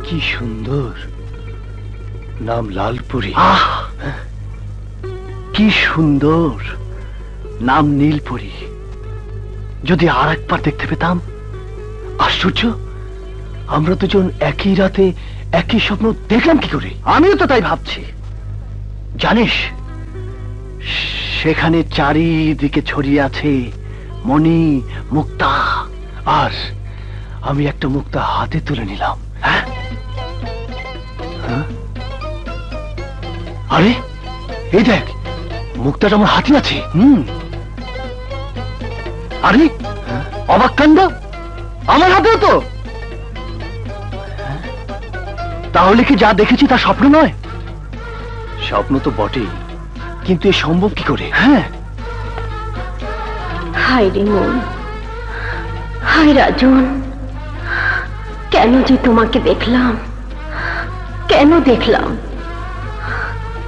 কি সুন্দর, নাম লালপুরী। কি সুন্দর, নাম নীলপরী। যদি আর একবার দেখতে পেতাম। আশ্চর্য, আমরা দুজন একই রাতে একই স্বপ্ন দেখলাম কি করে? আমিও তো তাই ভাবছি। জানিস, সেখানে চারিদিকে ছড়িয়ে আছে মণি, মুক্তা, আর আমি একটা মুক্তা হাতে তুলে নিলাম। হ্যাঁ, আরে এই দেখ, মুক্তাটা আমার হাতে আছে। আরে অবাক কাণ্ড, আমার হাতেও তো। তাহলে কি যা দেখেছি তা স্বপ্ন নয়? স্বপ্ন তো বটেই, কিন্তু এ সম্ভব কি করে? হ্যাঁ, হায় রে মন, হায় রাজন, কেন যে তোমাকে দেখলাম, কেন দেখলাম?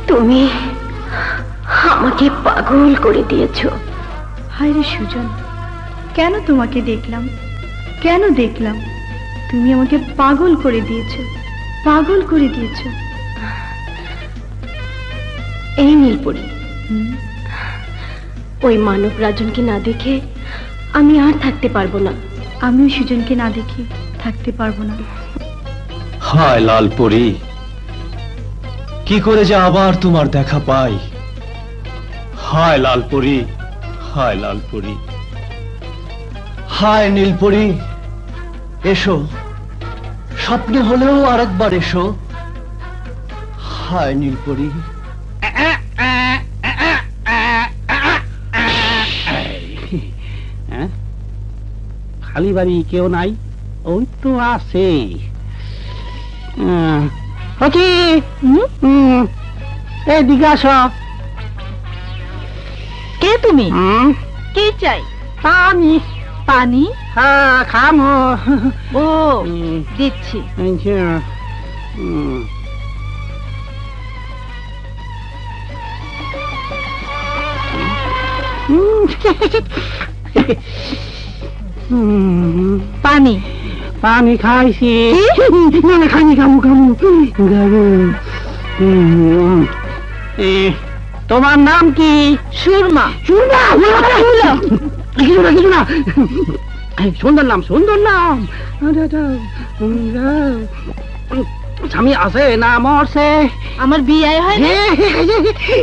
তুমি আমাকে পাগল করে দিয়েছো। হায় রে সুজন, কেন তোমাকে দেখলাম, কেন দেখলাম? তুমি আমাকে পাগল করে দিয়েছো, পাগল করে দিয়েছো। এই নীলপরী, ওই মানব রাজনকে না দেখে আমি আর থাকতে পারবো না। আমিও সুজনকে না দেখে থাকতে পারবো না। হায় লালপরি, কি করে যে আবার তোমার দেখা পাই। হায় লালপরি, হায় লালপরি, হায় নীলপরি, এসো, স্বপ্নে হলেও আরেকবার এসো। হায় নীলপরি। খালি বাড়ি কেউ নাই? ওই তো আছে। এদিকে আসো। কে তুমি? কে চাই? পানি। পানি? হ্যাঁ, খামো। ও দিচ্ছি। পানি? পানি খাইছি। না খাইনি, খামু খামু খামু। তোমার নাম কি? সুরমা। সুরমা? কিছু না, কিছু না। সুন্দর নাম, সুন্দর নাম। স্বামী আছে না মরছে? আমার বিয়ে হয় না।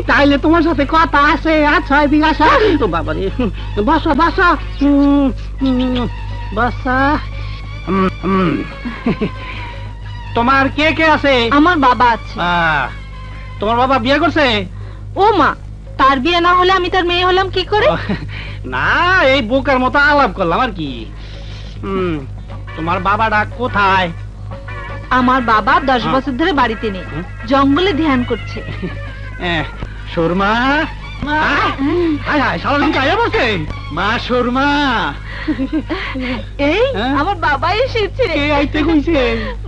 তাইলে তোমার সাথে কথা আছে। আচ্ছা এদিকে আসা। তো বাবারে, বসো বসো বসা। তোমার কে কে আছে? আমার বাবা আছে। তোমার বাবা বিয়ে করছে? ও মা, তার বিয়ে না হলে আমি তার মেয়ে হলাম কি করে? না, এই বোকার মতো আলাপ করলাম আর কি। তোমার বাবাটা কোথায়? আমার বাবা 10 বছর ধরে বাড়িতে নেই, জঙ্গলে ধ্যান করছে। সুরমা? হায় হায়, সারা দিন কাজে বসে। মা সুরমা। এই আমার বাবা এসেছে। কে আইতে কইছে?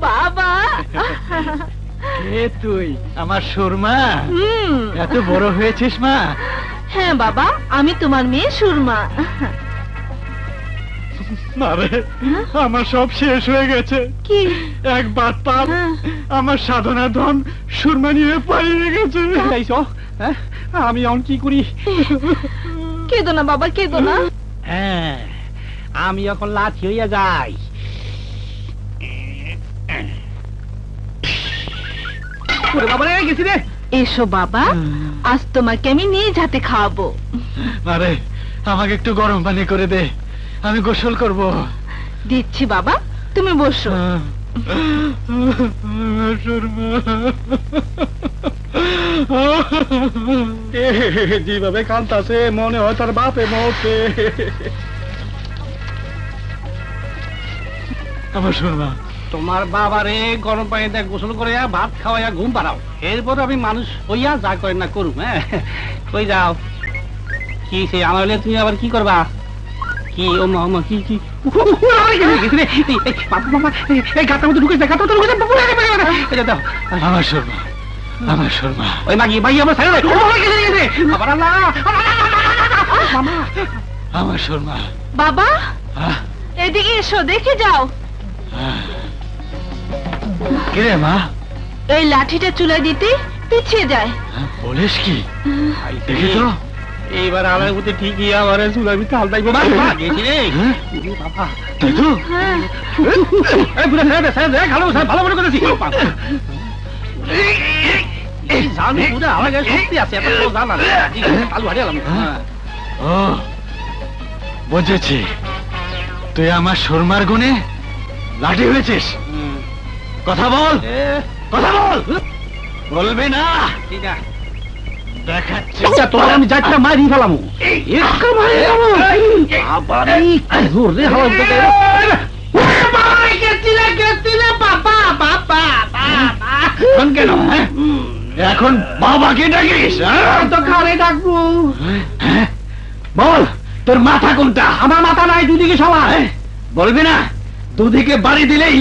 বাবা। কে তুই? আমার সুরমা? এত বড় হয়েছিস মা? হ্যাঁ বাবা, আমি তোমার মেয়ে সুরমা। আরে আমার সব শেষ হয়ে গেছে। কি? এক বাটপার আমার সাধনা ধন সুরমা নিয়ে পালিয়ে গেছে। আমি এখন কি করি? কেঁদো না বাবা, কেঁদো না। হ্যাঁ, আমি এখন লাঠি হইয়া যাই। গেছি রে। এসো বাবা, আজ তোমাকে আমি নিজ হাতে খাওয়াবো। আরে আমাকে একটু গরম পানি করে দে, আমি গোসল করব। দিচ্ছি বাবা, তুমি বসো। যেভাবে কাঁদতাছে মনে হয় তার বাপে মরছে। আমার শোনা, তোমার বাবারে গরম পানিতে গোসল করে ভাত খাওয়াইয়া ঘুম পাড়াও, এরপর আমি মানুষ হইয়া যা করে না করুম। হ্যাঁ, কই যাও? কি সে আমার হলে তুমি আবার কি করবা? কি ও মা কি কি আমার শর্মা, আমার শর্মা। ওই মাগি মাগি আমার সাইড আবার আল্লাহ মামা আমার শর্মা। বাবা আহ, এদিকে এসো, দেখে যাও। কিরে মা, এই লাঠিটা চুলায় দিতে পিছিয়ে যায়। বলিস কি? দেখি তো। এইবার আমার মধ্যে ঠিকই আমার চুলার ভিতরে হালদাই বাবা গেছি রে বাবা। তাই তো? হ্যাঁ এই বুড়া ছেড়ে দে ভালো ভালো মনে করেছি। এই জানি বুড়া আমার গায়ে শক্তি আছে, এত জানা আলু হারিয়ে ও বুঝেছি, তুই আমার শর্মার গুণে লাঠি হয়েছিস। কথা বল, কথা বল। বলবে না? ঠিক আছে দেখাচ্ছি তোর আমি যাচ্ছি মারি ফেলাম একটা মারি আবারই জোর রে হাওয়া কেন এখন বাবাকে ডাকিস? তো কারে ডাকবো? হ্যাঁ? বল তোর মাথা কোনটা? আমার মাথা নাই, দুদিকে সমান। বলবি না? দুদিকে বাড়ি দিলেই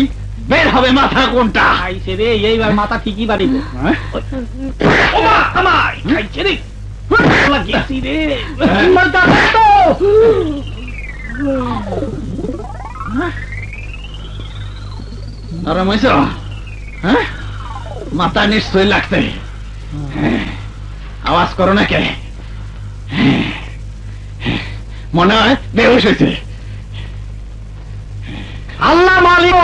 বের হবে মাথা কোনটা। খাইছে রে, এইবার মাথা ঠিকই বাড়িব। খাইছে রে গেছি রে নরম হয়েছ? হ্যাঁ, মাথা নিশ্চয়ই লাগছে। আওয়াজ করো না কে? মনে হয় বেহুশ হয়েছে। আল্লাহ মালিক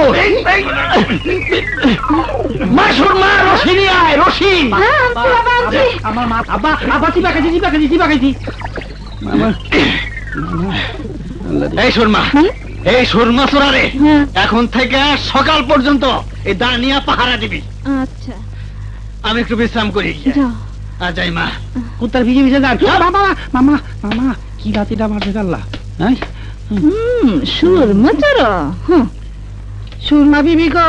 মাসুর মা রশি নিয়ে আয়, রশি। আমার মা আব্বা আব্বা চিপা খাইছি। এই সুরমা, এই সুরমা চোরা রে, এখন থেকে সকাল পর্যন্ত এই দাঁড়িয়া পাহারা দিবি। আচ্ছা আমি একটু বিশ্রাম করি। যাই মা। কুত্তার ভিজে যান মামা মামা মামা কি রাতিটা মারবে আল্লাহ। হ্যাঁ সুরমা চোরা। সুরমা বিবি গো,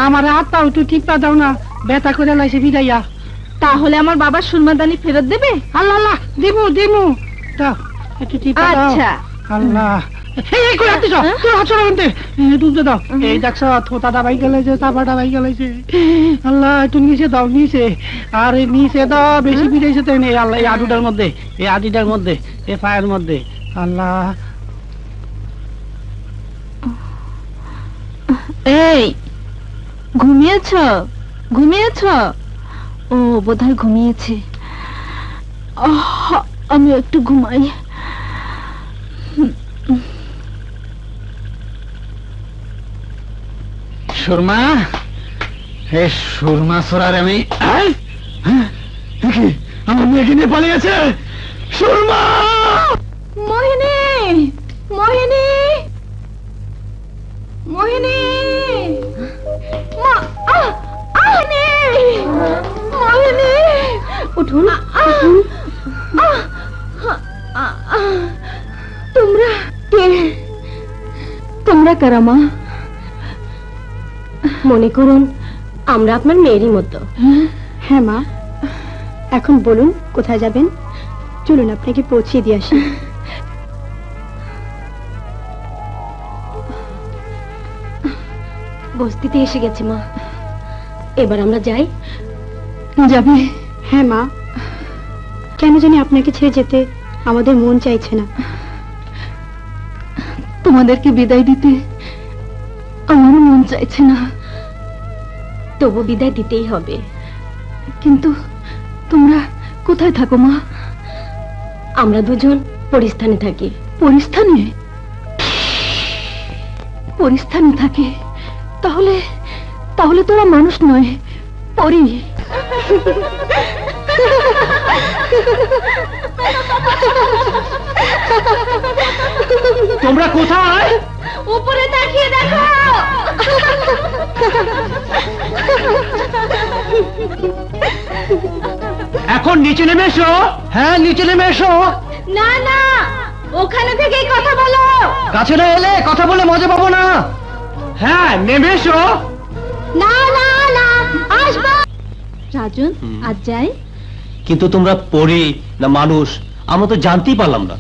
আমার হাত পাও একটু টিপা দাও না, ব্যথা করে লাইছে ভিড়াইয়া। তাহলে আমার বাবা সুরমাদানি ফেরত দেবে? আল্লাহ আল্লাহ দিমু দাও একটু টিপা দাও। আচ্ছা আল্লাহ এই কই আছিস তোর হাত ছড়া আনতে দুধ দাও। এই দেখছ থোতাটা ভাই গেলাইছে, চাপাটা ভাই গেলাইছে। আল্লাহ একটু নিচে দাও, নিচে আর নিচে দাও, বেশি পিড়াইছে তাই নেই। আল্লাহ এই আডুটার মধ্যে, এই আডিটার মধ্যে, এই পায়ের মধ্যে। আল্লাহ এই ঘুমিয়েছ? ও বোধহয় ঘুমিয়েছে। আমি একটু ঘুমাই। সুরমা, এই সুরমা চোরার আমি আমার মেয়েকে নিয়ে পালিয়েছে। সুরমা! মোহিনী মোহিনী মোহিনী মোহিনী উঠুন। তোমরা কারা মা? মনে করুন আমরা আপনার মেয়েরই মতো। হ্যাঁ মা, এখন বলুন কোথায় যাবেন? চলুন আপনাকে পৌঁছে দিয়ে আসি। বস্তিতে এসে গেছে মা, এবার আমরা যাই। যাবে? হ্যাঁ মা, কেন জানি আপনাকে ছেড়ে যেতে আমাদের মন চাইছে না। তোমাদেরকে বিদায় দিতে আমারও মন চাইছে না। তবু বিদায় দিতেই হবে। কিন্তু তোমরা কোথায় থাকো মা? আমরা দুজন পরিস্থানে থাকি। পরিস্থানে থাকে? তাহলে তোরা মানুষ নয়, পরি। তোমরা কোথায়? উপরে তাকিয়ে দেখো। এখন নিচে নেমে এসো। হ্যাঁ নিচে নেমে এসো। না না, ওখানে থেকেই কথা বলো। কাছে না এলে কথা বলে মজা পাবো না। হ্যাঁ নেমে এসো। না না না, আসবো। রাজন আজ যাই। কিন্তু তোমরা পরি না মানুষ আমরা তো জানতেই পারলাম না।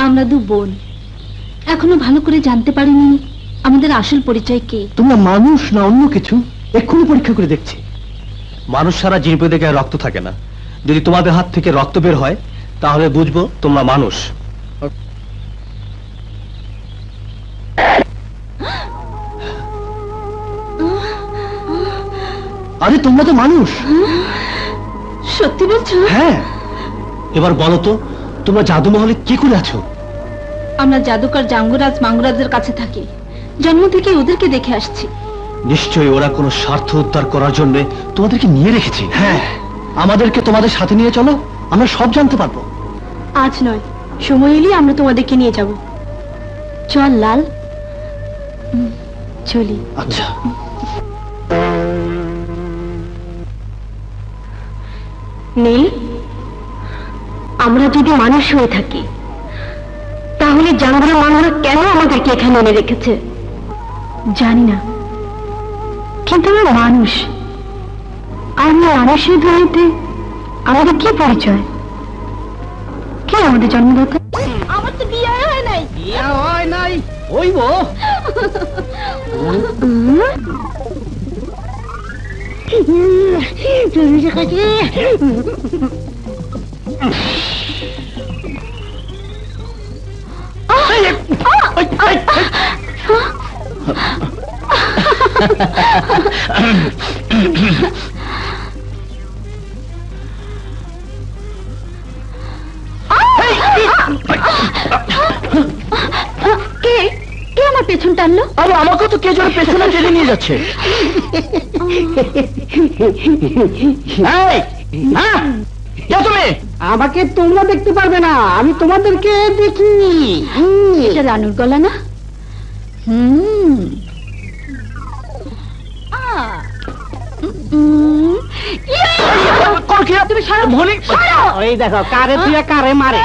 আমরা দু বোন এখনো ভালো করে জানতে পারিনি আমাদের আসল পরিচয় কি। তোমরা মানুষ না অন্য কিছু এক্ষুনি পরীক্ষা করে দেখছি। মানুষ সারা জিনিস দেখে রক্ত থাকে না। যদি তোমাদের হাত থেকে রক্ত বের হয় তাহলে বুঝবো তোমরা মানুষ। আরে তোমরা তো মানুষ। সত্যি বলছো? হ্যাঁ, এবার বলো তো তোমরা জাদুমহলে কি করে আছো? আমরা জাদুকর জাঙ্গুরাজ মাঙ্গুরাজের কাছে থাকি, জন্ম থেকে ওদেরকে দেখে আসছি। নিশ্চয়ই ওরা কোনো স্বার্থ উদ্ধার করার জন্য তোমাদেরকে নিয়ে রেখেছে। হ্যাঁ, আমাদেরকে তোমাদের সাথে নিয়ে চলো, আমরা সব জানতে পারবো। আজ নয়, সময় এলেই আমরা তোমাদেরকে নিয়ে যাব। চল লাল, চলি। আচ্ছা। নীল, আমরা যদি মানুষ হয়ে থাকি তাহলে জানোয়ার মানুষরা কেন আমাদেরকে এখানে এনে রেখেছে? জানি না, কিন্তু আমরা মানুষ। আর মানুষের ধরতে আমাদের কি পরিচয়? কে আমাদের জন্মদাতা? আমার তো বিয়ে হয় নাই। বিয়া হয় নাই, হইব। কে কে আমার পেছন টানলো? আরে আমাকে তো কে জোরে পেছনে টেনে নিয়ে যাচ্ছে। তুমি আমাকে তোমরা দেখতে পারবে না, আমি তোমাদেরকে দেখি। এটা রানুর গলা না? তুমি সারা ভুলি ওই দেখো কারে তুই কারে মারে।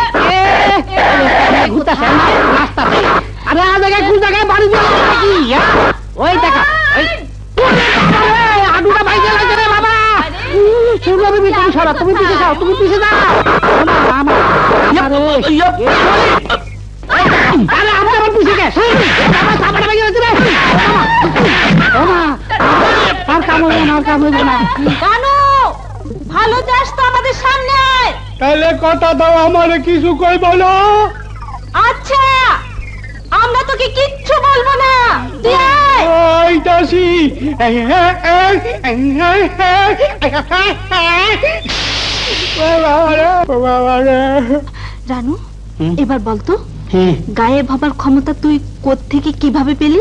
আরে আ জায়গায় কোন জায়গায় বাড়ি দিয়ে নাকি? ওই দেখা আডুটা ভাই গেছে রে বাবা। তুমি সরা, তুমি পিছিয়ে যাও, তুমি পিছিয়ে যাও। আরে আমার পিছিয়ে গেছে। আর কামড় না, আর কামড় না। কানু, ভালো যাস তো আমাদের সামনে। তাহলে কথা দাও, আমারে কিছু কই বলো। আচ্ছা, আমরা তোকে কিচ্ছু বলবো না, তুই আয়। ওই দাসি রানু, এবার বলতো গায়েব হবার ক্ষমতা তুই কোত্থেকে কিভাবে পেলি?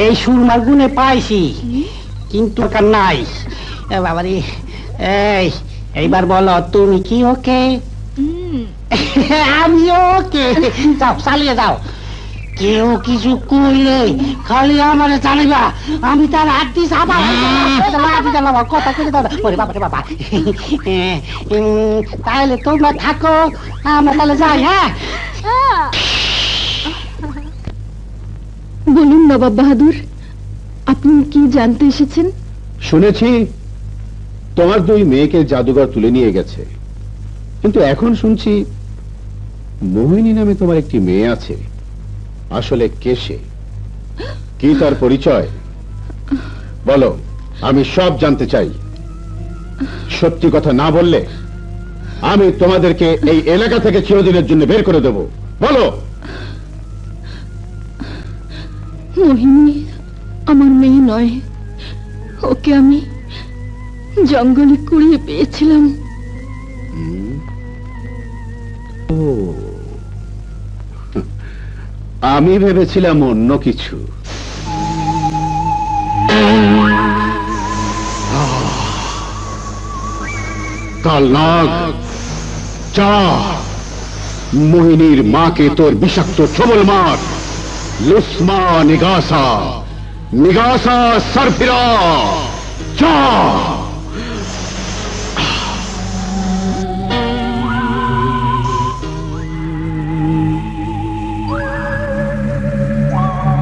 এই সুরমার গুণে পাইছি, কিন্তু দরকার নাই। বাবারে, এইবার বলো তুমি কি ওকে? আমি ওকে। যাও, চালিয়ে যাও। কেউ কিছু কইলে খালি আমারে জানিবা, আমি তার হাত দিয়ে সাবা কথা করে দাও। বাবা রে বাবা। তাহলে তোমরা থাকো, আমরা তাহলে যাই। হ্যাঁ, বলুন নবাব বাহাদুর, আপনি কি জানতে এসেছেন? শুনেছি তোমার দুই মেয়েকে জাদুঘর তুলে নিয়ে গেছে, কিন্তু এখন শুনছি মোহিনী নামে তোমার একটি মেয়ে আছে। আসলে কে সে? কি তার পরিচয় বলো, আমি সব জানতে চাই। সত্যি কথা না বললে আমি তোমাদেরকে এই এলাকা থেকে চিরদিনের জন্য বের করে দেব। বলো। মোহিনী আমার মেয়ে নয়, ওকে আমি জঙ্গলে কুড়িয়ে পেয়েছিলাম। আমি ভেবেছিলাম অন্য কিছু। কালনাগ, চা মোহিনীর মাকে তোর বিষাক্ত ছবল মার। লুসমা নিগাসা, নিগাসা সরফিরা, চা।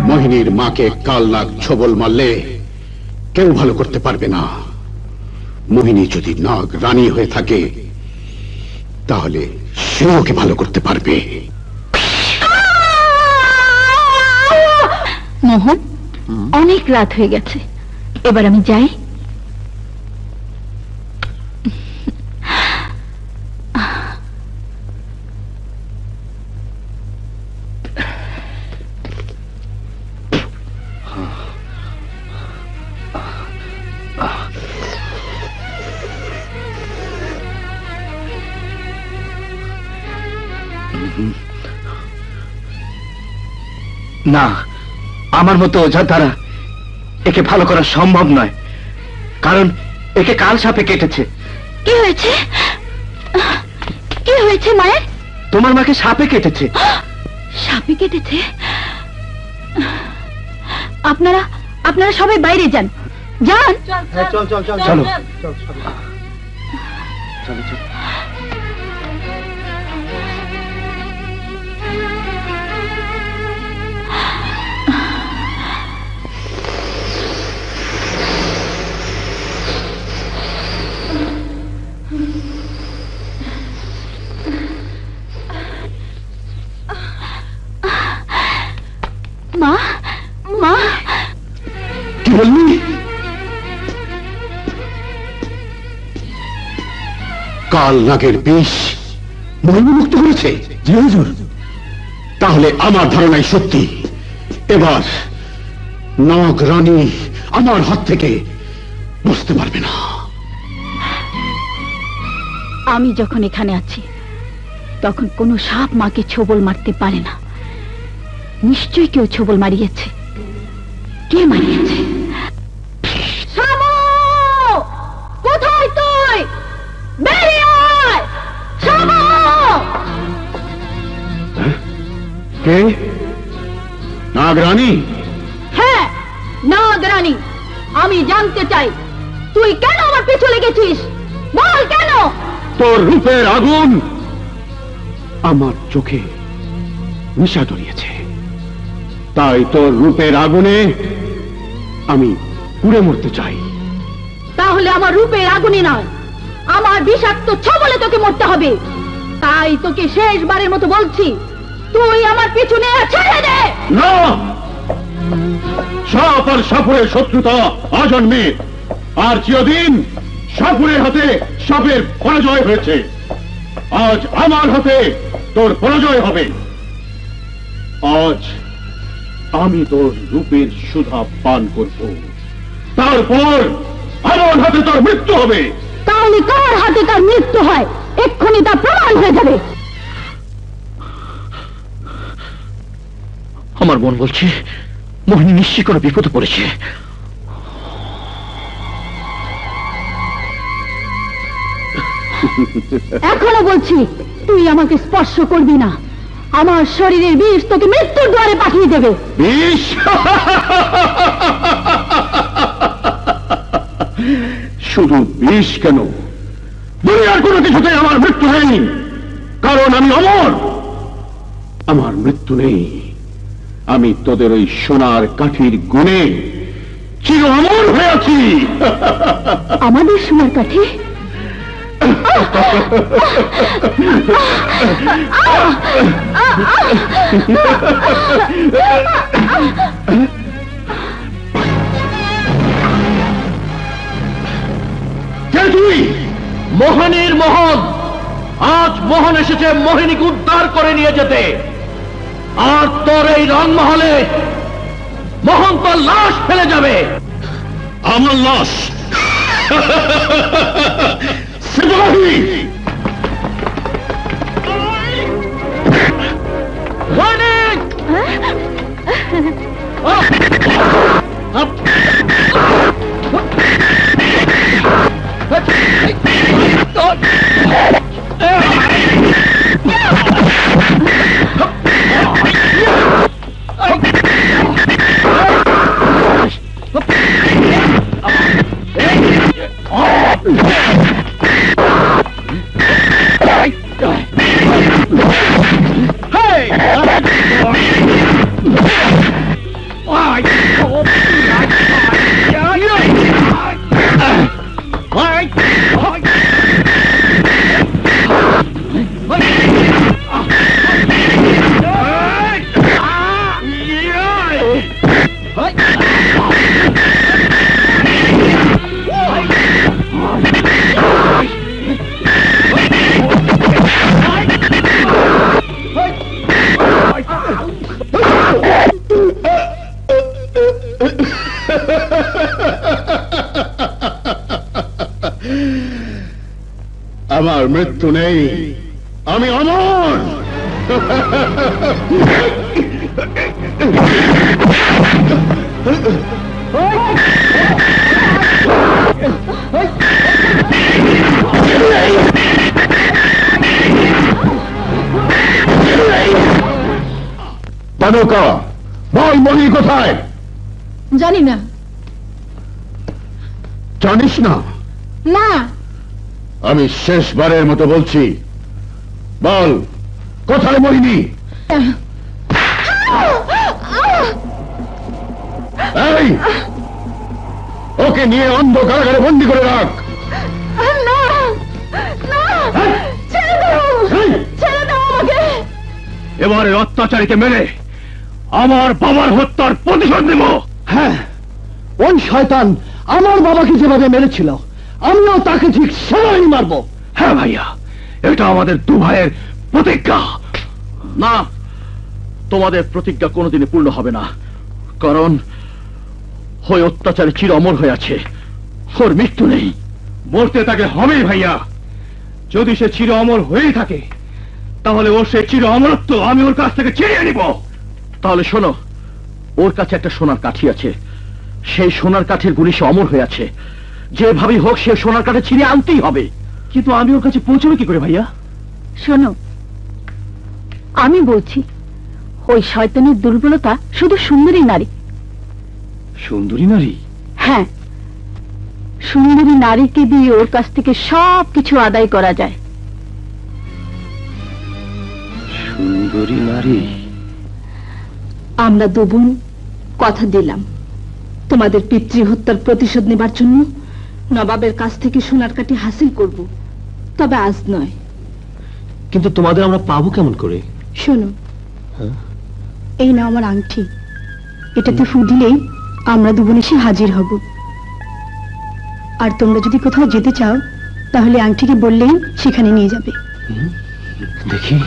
মোহিনীর মাকে কালনাগ ছবল মারলে কেউ ভালো করতে পারবে না। মোহিনী যদি নাগ রানী হয়ে থাকে তাহলে সে ওকে ভালো করতে পারবে। মোহন, অনেক রাত হয়ে গেছে, এবার আমি যাই। না, আমার মতো ওঝার দ্বারা একে ভালো করা সম্ভব নয়, কারণ একে কাল সাপে কেটেছে। কি হয়েছে? কি হয়েছে মায়ের? তোমার মাকে সাপে কেটেছে। সাপে কেটেছে? আপনারা আপনারা সবাই বাইরে যান, যান। চলো চলো চলো। মা, মা, কি বললি? কাল নাগের বিষ মোহিনী মুক্ত করেছে? জি হুজুর। তাহলে আমার ধারণাই সত্যি। এবার নাগ রানী আমার হাত থেকে বুঝতে পারবে না। আমি যখন এখানে আছি তখন কোনো সাপ মাকে ছোবল মারতে পারে না। নিশ্চয়ই কেউ ছোবল মারিয়েছে। কে মারিয়েছে? শামু! কোথায় তুই? বেরিয়ে আয়! শামু! কে? নাগ রানী? হ্যাঁ, নাগ রানী। আমি জানতে চাই তুই কেন আমার পিছু লেগেছিস? বল কেন? তোর রূপের আগুন আমার চোখে নেশা ধরিয়েছে, তাই তোর রূপের আগুনে আমি পুড়ে মরতে চাই। তাহলে আমার রূপের আগুনই নয়, আমার বিষাক্ত ছবলে তোকে মরতে হবে। তাই তোকে শেষবারের মতো বলছি, তুই আমার পিছু নিয়ে ছেড়ে দে। না, সাপ আর সাপুরের শত্রুতা অজন্মের, আর চিরদিন সাপুরের হাতে সাপের পরাজয় হয়েছে। আজ আমার হাতে তোর পরাজয় হবে। আজ আমি তোর রূপের সুধা পান করব, তারপর আমার হাতে তোর মৃত্যু হবে। তাহলে কার হাতে তার মৃত্যু হয় এক্ষুনি তা প্রমাণ হয়ে যাবে। আমার মন বলছে মোহিনী নিশ্চয়ই কোনো বিপদে পড়েছে। এখনো বলছি, তুই আমাকে স্পর্শ করবি না। আমার শরীরের বিষ তোকে মৃত্যুর দ্বারে পাঠিয়ে দেবে। বিষ? শুধু বিষ কেন, দুনিয়ার কোনো কিছুতেই আমার মৃত্যু হয়নি, কারণ আমি অমর। আমার মৃত্যু নেই। আমি তোদের ওই সোনার কাঠির গুণে চির অমর হয়ে আছি। আমাদের সোনার কাঠি? কে তুই? মোহনীর মোহন। আজ মোহন এসেছে মোহিনীকে উদ্ধার করে নিয়ে যেতে। আর তোর এই রংমহলে মোহন তোর লাশ ফেলে যাবে। আমার লাশ? সেনাবাহিনী! Hey! আমার মৃত্যু নেই, আমি অমর। বানুকা, বল মণি কোথায়? জানি না। জানিস না? না। আমি শেষবারের মতো বলছি, বল কোথায় মরিনি? এই, ওকে নিয়ে অন্ধ কারাগারে বন্দি করে রাখ। না, না, ছেড়ে দাও, ছেড়ে দাও আমাকে। এবারে অত্যাচারীকে মেরে আমার বাবার হত্যার প্রতিশোধ নেব। হ্যাঁ, ওই শয়তান আমার বাবাকে যেভাবে মেরেছিল আমিও তাকে ঠিক সেভাবেই মারবো। হ্যাঁ ভাইয়া, এটা আমাদের দু ভাইয়ের প্রতিজ্ঞা। না, তোমাদের প্রতিজ্ঞা কোনোদিনই পূর্ণ হবে না, কারণ ওই অত্যাচারী চির অমর হয়ে আছে, ওর মৃত্যু নেই। মরতে তাকে হবেই ভাইয়া। যদি সে চির অমর হয়েই থাকে তাহলে ওর সে চির অমরত্ব আমি ওর কাছ থেকে ছিনিয়ে নিব। তাহলে শোনো, ওর কাছে একটা সোনার কাঠি আছে, সেই সোনার কাঠের গুলি সে অমর হয়ে আছে, যেভাবেই হোক সে সোনার কাঠে ছিনিয়ে আনতেই হবে। কিন্তু আমি ওর কাছে পৌঁছবে কি করে ভাইয়া? শোনো, আমি বলছি, ওই শয়তানের দুর্বলতা শুধু সুন্দরী নারী। সুন্দরী নারী? হ্যাঁ, সুন্দরী নারীকে দিয়ে ওর কাছ থেকে সবকিছু আদায় করা যায়। সুন্দরী নারী? আমরা দু বোন কথা দিলাম, তোমাদের পিতৃহত্যার প্রতিশোধ নেবার জন্য নবাবের কাছ থেকে সোনার কাঠি হাসিল করব, তবে আজ নয়। কিন্তু তোমাদের আমরা পাবো কেমন করে? শোনো, এই না আমার আংটি, এটাতে ফু দিলেই আমরা দুবোন এসে হাজির হব। আর তোমরা যদি কোথাও যেতে চাও তাহলে আংটিকে বললেই সেখানে নিয়ে যাবে। দেখি।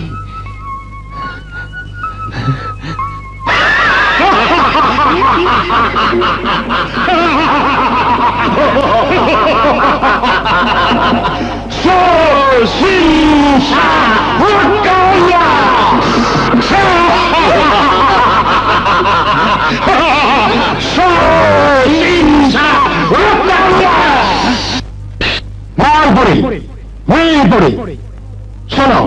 শোনো,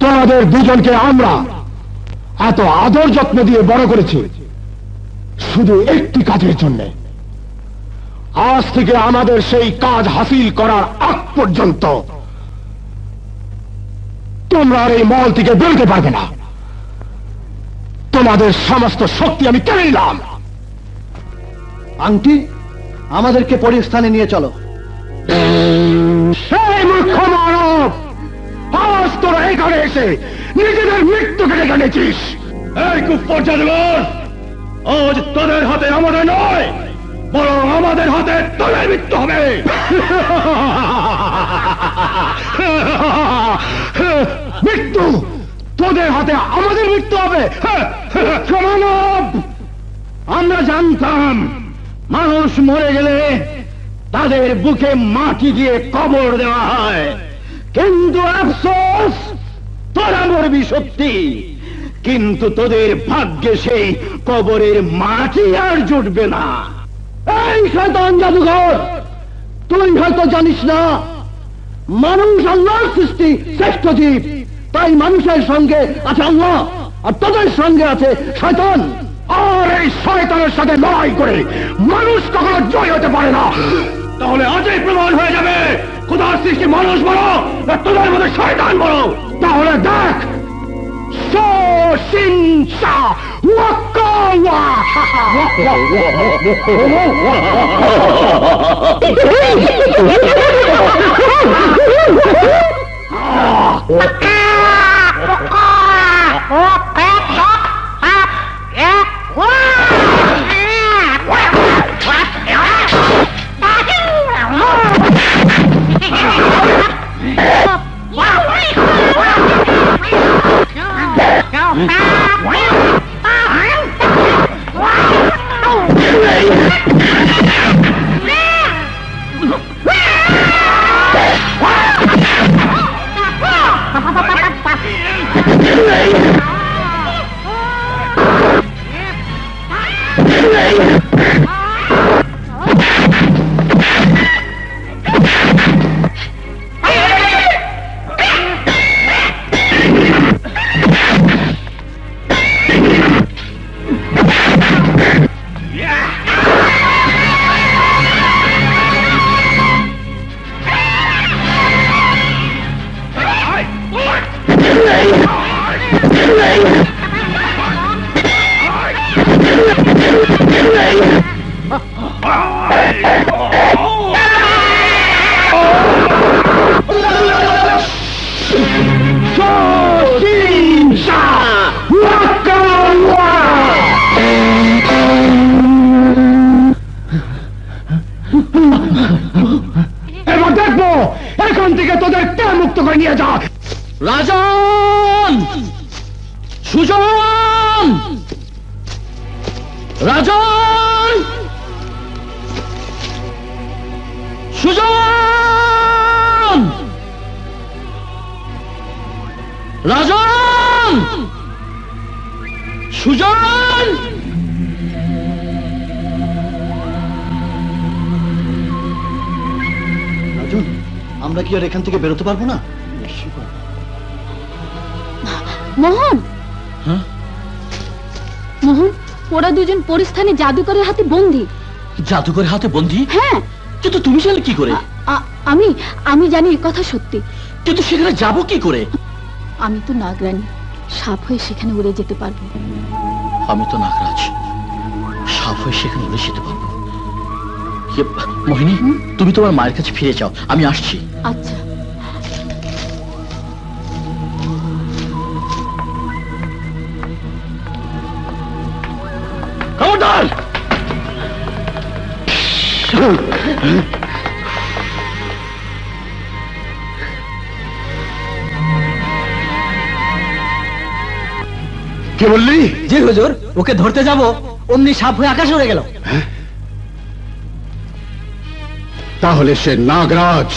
তোমাদের দুজনকে আমরা এত আদর যত্ন দিয়ে বড় করেছি শুধু একটি কাজের জন্য। আজ থেকে আমাদের সেই কাজ হাসিল করার আগ পর্যন্ত তোমরা আর এই মহল থেকে বেরোতে পারবে না। তোমাদের সমস্ত শক্তি আমি কেড়ে নিলাম। আংটি, আমাদেরকে পরিস্থানে নিয়ে চলো। সেই মূর্খ মানব, আজ তোরা এখানে এসে নিজেদের মৃত্যুকে ডেকে এনেছিস। এই কুফর জাদুঘর, আজ তোদের হাতে আমাদের নয়, বরং আমাদের হাতে তোদের মৃত্যু হবে। মৃত্যু তোদের হাতে আমাদের মৃত্যু হবে? মানব, আমরা জানতাম মানুষ মরে গেলে তাদের বুকে মাটি দিয়ে কবর দেওয়া হয়, কিন্তু আফসোস তোরা মরবি সত্যি, কিন্তু তোদের ভাগ্যে সেই কবরের মাটি আর জুটবে না। এই শয়তান জাদুঘর, তুই হয়তো জানিস না মানুষ আল্লাহর সৃষ্টি শ্রেষ্ঠ জীব, তাই মানুষের সঙ্গে আছে আল্লাহ আর তোদের সঙ্গে আছে শয়তান। আর এই শয়তানের সাথে লড়াই করে মানুষ কখনো জয় হতে পারে না। তাহলে আজই প্রমাণ হয়ে যাবে খোদার সৃষ্টি মানুষ বড় না তোদের মধ্যে শয়তান বড়। তাহলে দেখ, শোষিংসা ওয়াকাওয়া। করে নিয়ে যা। রাজন, সুজন, রাজন, সুজন, রাজন, সুজন। রাজন, আমরা কি আর এখান থেকে বেরোতে পারবো না? মোহন, হ্যাঁ? মোহন, ওরা দুজন পরিস্থানে জাদুকরের হাতে বন্দী। জাদুকরের হাতে বন্দী? হ্যাঁ। কিন্তু তুমি জানলে কি করে? আমি জানি এ কথা সত্যি। কিন্তু সেখানে যাবো কি করে? আমি তো নাগরানী, সাপ হয়ে সেখানে উড়ে যেতে পারবো। আমি তো নাগরাজ, সাপ হয়ে সেখানে উড়ে যেতে পারবো। মোহিনী, তুমি তোমার মায়ের কাছে ফিরে যাও, আমি আসছি। আচ্ছা। খবরদার! কি বললি? জি হুজুর, ওকে ধরতে যাব অমনি সাপ হয়ে আকাশে উড়ে গেল। তাহলে সে নাগরাজ।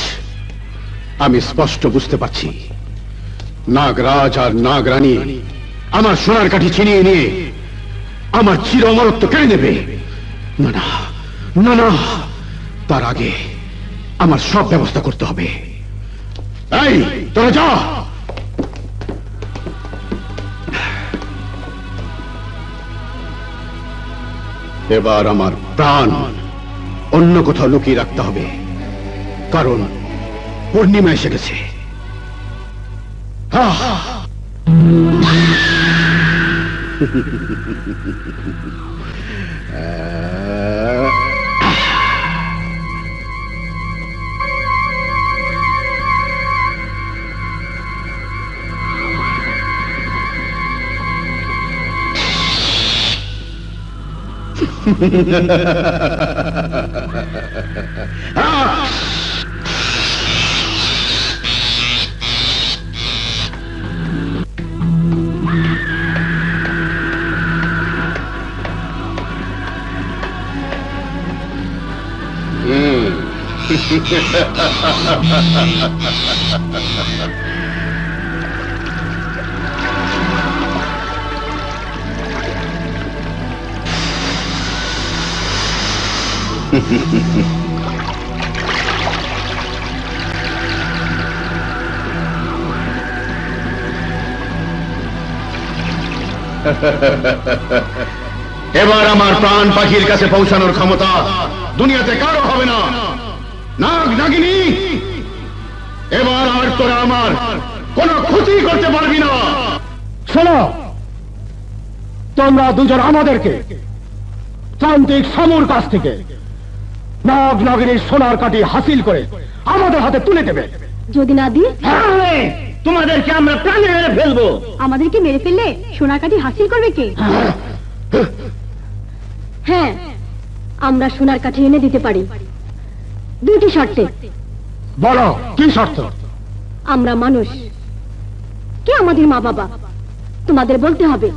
আমি স্পষ্ট বুঝতে পারছি, নাগরাজ আর নাগরানী আমার সোনার কাঠি ছিনিয়ে নিয়ে আমার চির অমরত্ব কেড়ে নেবে। না না না না, তার আগে আমার সব ব্যবস্থা করতে হবে। এই তোরা যা। এবার আমার প্রাণ অন্য কোথাও লুকিয়ে রাখতে হবে, কারণ পূর্ণিমা এসে গেছে। এবার আমার প্রাণ পাখির কাছে পৌঁছানোর ক্ষমতা দুনিয়াতে কারো হবে না। নাগ নাগিনী, এবার আর তোরা আমার কোনো ক্ষতি করতে পারবি না। শোনো, তোমরা দুজন আমাদেরকে তান্ত্রিক সামুর কাছ থেকে নাগ নাগিনীর সোনার কাঠি হাসিল করে আমাদের হাতে তুলে দেবে। যদি না দিই, তোমাদেরকে আমরা প্রাণে মেরে ফেলবো। আমাদেরকে মেরে ফেললে সোনার কাঠি হাসিল করবে কে? হ্যাঁ, আমরা সোনার কাঠি এনে দিতে পারি, দুটি শর্তে। বলো, কি শর্ত? আমরা মানুষ, কে আমাদের মা বাবা, তোমাদের বলতে হবে।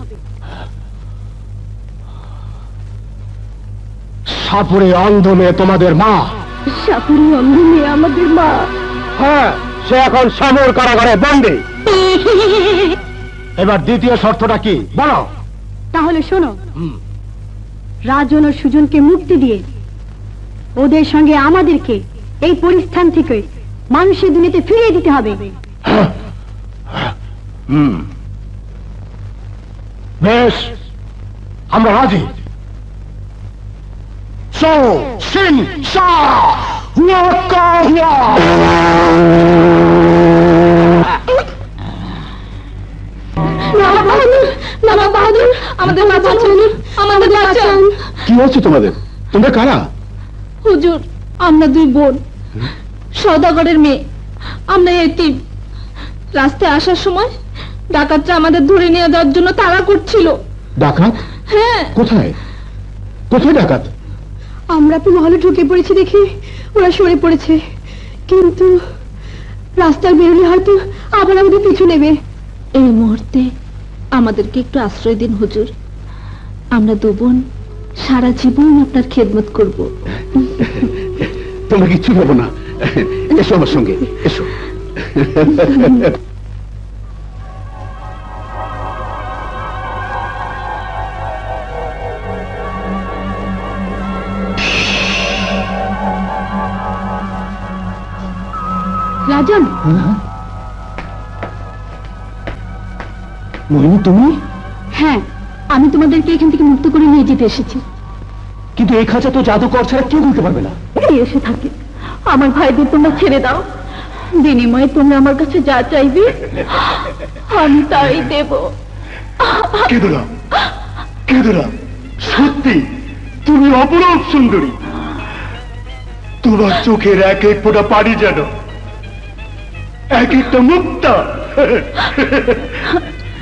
সাপুরে অন্ধ মেয়ে তোমাদের মা? সাপুরি অন্ধ মেয়ে আমাদের মা? হ্যাঁ, সে এখন সামুর কারাগারে বন্দী। এবার দ্বিতীয় শর্তটা কি বলো? তাহলে শোনো, রাজন ও সুজনকে মুক্তি দিয়ে ওদের সঙ্গে আমাদেরকে এই পরিস্থান থেকে মানুষের দুনিয়াতে ফিরিয়ে দিতে হবে। বেশ, আমরা রাজি। সো সিন সা হুয়া কা হুয়া। বাবা বাহাদুর, আমাদের বাঁচান, আমাদের বাঁচান। কি হচ্ছে তোমাদের? তোমরা কারা? হুজুর, আমরা দুই বোন, সওদাগরের মেয়ে। আমরা এতিম। রাস্তায় আসার সময় ডাকাতরা আমাদের ধরে নিয়ে যাওয়ার জন্য তাড়া করছিল। ডাকাত? হ্যাঁ। কোথায় কোথায় ডাকাত? আমরা তো মহলে ঢুকে পড়েছি দেখি ওরা সরে পড়েছে, কিন্তু রাস্তায় বেরোলে হয়তো আবার আমাদের পিছু নেবে। এই মুহূর্তে আমাদেরকে একটু আশ্রয় দিন হুজুর, আমরা দু বোন সারা জীবন আপনার খেদমত করব। তোমরা কিচ্ছু ভেবো না, এসো আমার সঙ্গে, এসো। রাজন, মোহিনী তুমি? হ্যাঁ, আমি তোমাদেরকে এখান থেকে মুক্ত করে নিয়ে যেতে এসেছি। কিন্তু এই খাঁচা তো জাদুকর ছাড়া কেউ বলতে পারবে না। এসে থাকে, আমার ভাইদের তোমরা ছেড়ে দাও, বিনিময়ে তোমরা আমার কাছে যা চাইবে আমি তাই দেব। কেদুরা, কেদুরা, সত্যি তুমি অপরূপ সুন্দরী। তোমার চোখের এক এক ফোঁটা পানি যেন এক একটা মুক্তা।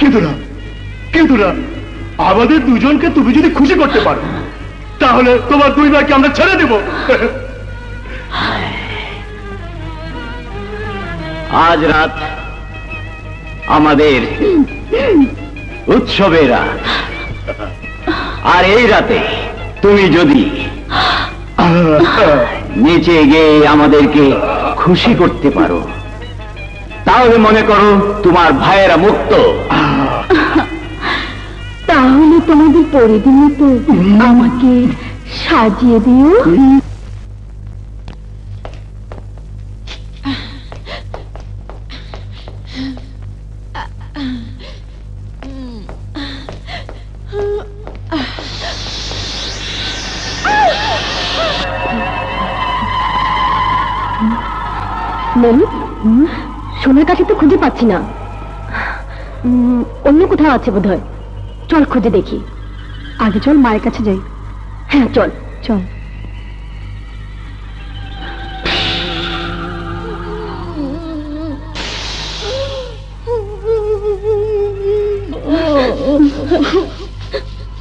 কেদুরা, কেদুরা, আমাদের দুজনকে তুমি যদি খুশি করতে পারো তাহলে তোমার দুই ভাইকে আমরা ছেড়ে দেব। আজ রাত আমাদের উৎসবের রাত, আর এই রাতে তুমি যদি নিচে গিয়ে আমাদেরকে খুশি করতে পারো তাহলে মনে করো তোমার ভাইয়েরা মুক্ত। তাহলে তোমাদের পরিদিন মতো আমাকে সাজিয়ে দিও। সোনার কাছে তো খুঁজে পাচ্ছি না, অন্য কোথাও আছে বোধহয়। চল খুঁজে দেখি। আগে চল মায়ের কাছে যাই। হ্যাঁ চল চল।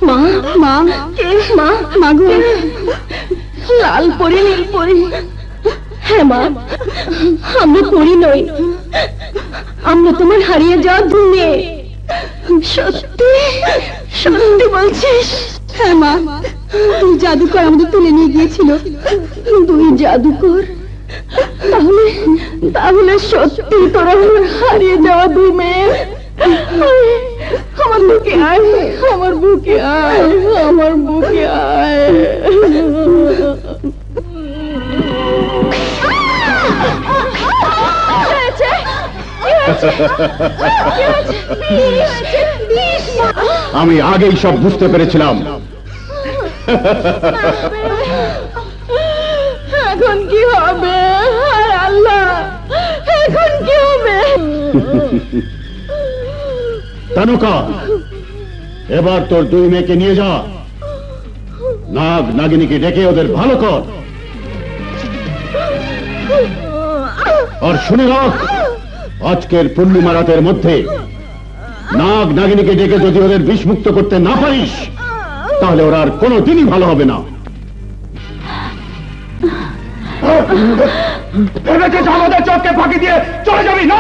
মা মা মা মাগো, লাল পরি নীল পরি। হ্যাঁ মা, আমরা পরি নই, আমরা তোমার হারিয়ে যাওয়া মেয়ে। সত্যি সত্যি বলছিস? হ্যাঁ মা, দুই জাদুকর আমাদের তুলে নিয়ে গিয়েছিল। দুই জাদুকর? তাহলে তাহলে সত্যি তোরা আমার হারিয়ে যাওয়া দুই মেয়ে। আমার বুকে আয়, আমার বুকে আয়, আমার বুকে আয়। আমি আগেই সব বুঝতে পেরেছিলাম। এখন কি হবে আল্লাহ, এখন কি হবে? তানুকা, এবার তোর দুই মেয়েকে নিয়ে যা, নাগ নাগিনীকে ডেকে ওদের ভালো কর। আর শুনে রাখ, আজকের পূর্ণিমা রাতের মধ্যে নাগ নাগিনীকে ডেকে যদি ওদের বিষমুক্ত করতে না পারিস তাহলে ওরা আর কোনোদিনই ভালো হবে না। ভেবেছিস আমাদের চোখকে ফাঁকি দিয়ে চলে যাবি না?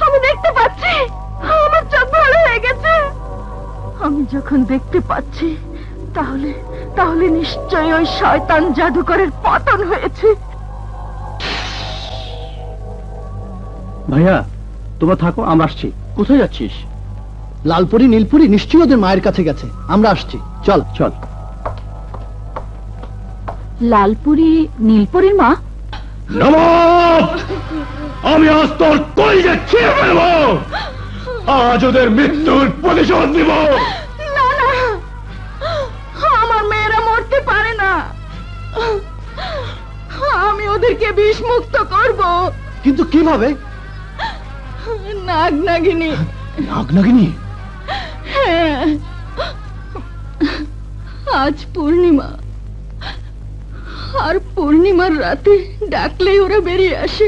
আমি দেখতে পাচ্ছি, আমার চোখ ভালো হয়ে গেছে। আমি যখন দেখতে পাচ্ছি তাহলে তাহলে নিশ্চয়ই ওই শয়তান জাদুকরের পতন হয়েছে। ভাইয়া তোমরা থাকো, আমরা আসছি। কোথায় যাচ্ছিস? লালপুরি নীলপুরি নিশ্চয়ই ওদের মায়ের কাছে গেছে, আমরা আসছি, চল চল। লালপুরি নীলপুরীর মা? নবাব, আমি আজ তোর কলিজা ছিঁড়ে ফেলবো, আজ ওদের মৃত্যুর প্রতিশোধ নিব। না না, আমার মেয়েরা মরতে পারে না, আমি ওদেরকে বিষ মুক্ত করব। কিন্তু কিভাবে? নাগনাগিনী। নাগনাগিনী? হ্যাঁ, আজ পূর্ণিমা, আর পূর্ণিমার রাতে ডাকলেই ওরা বেরিয়ে আসে।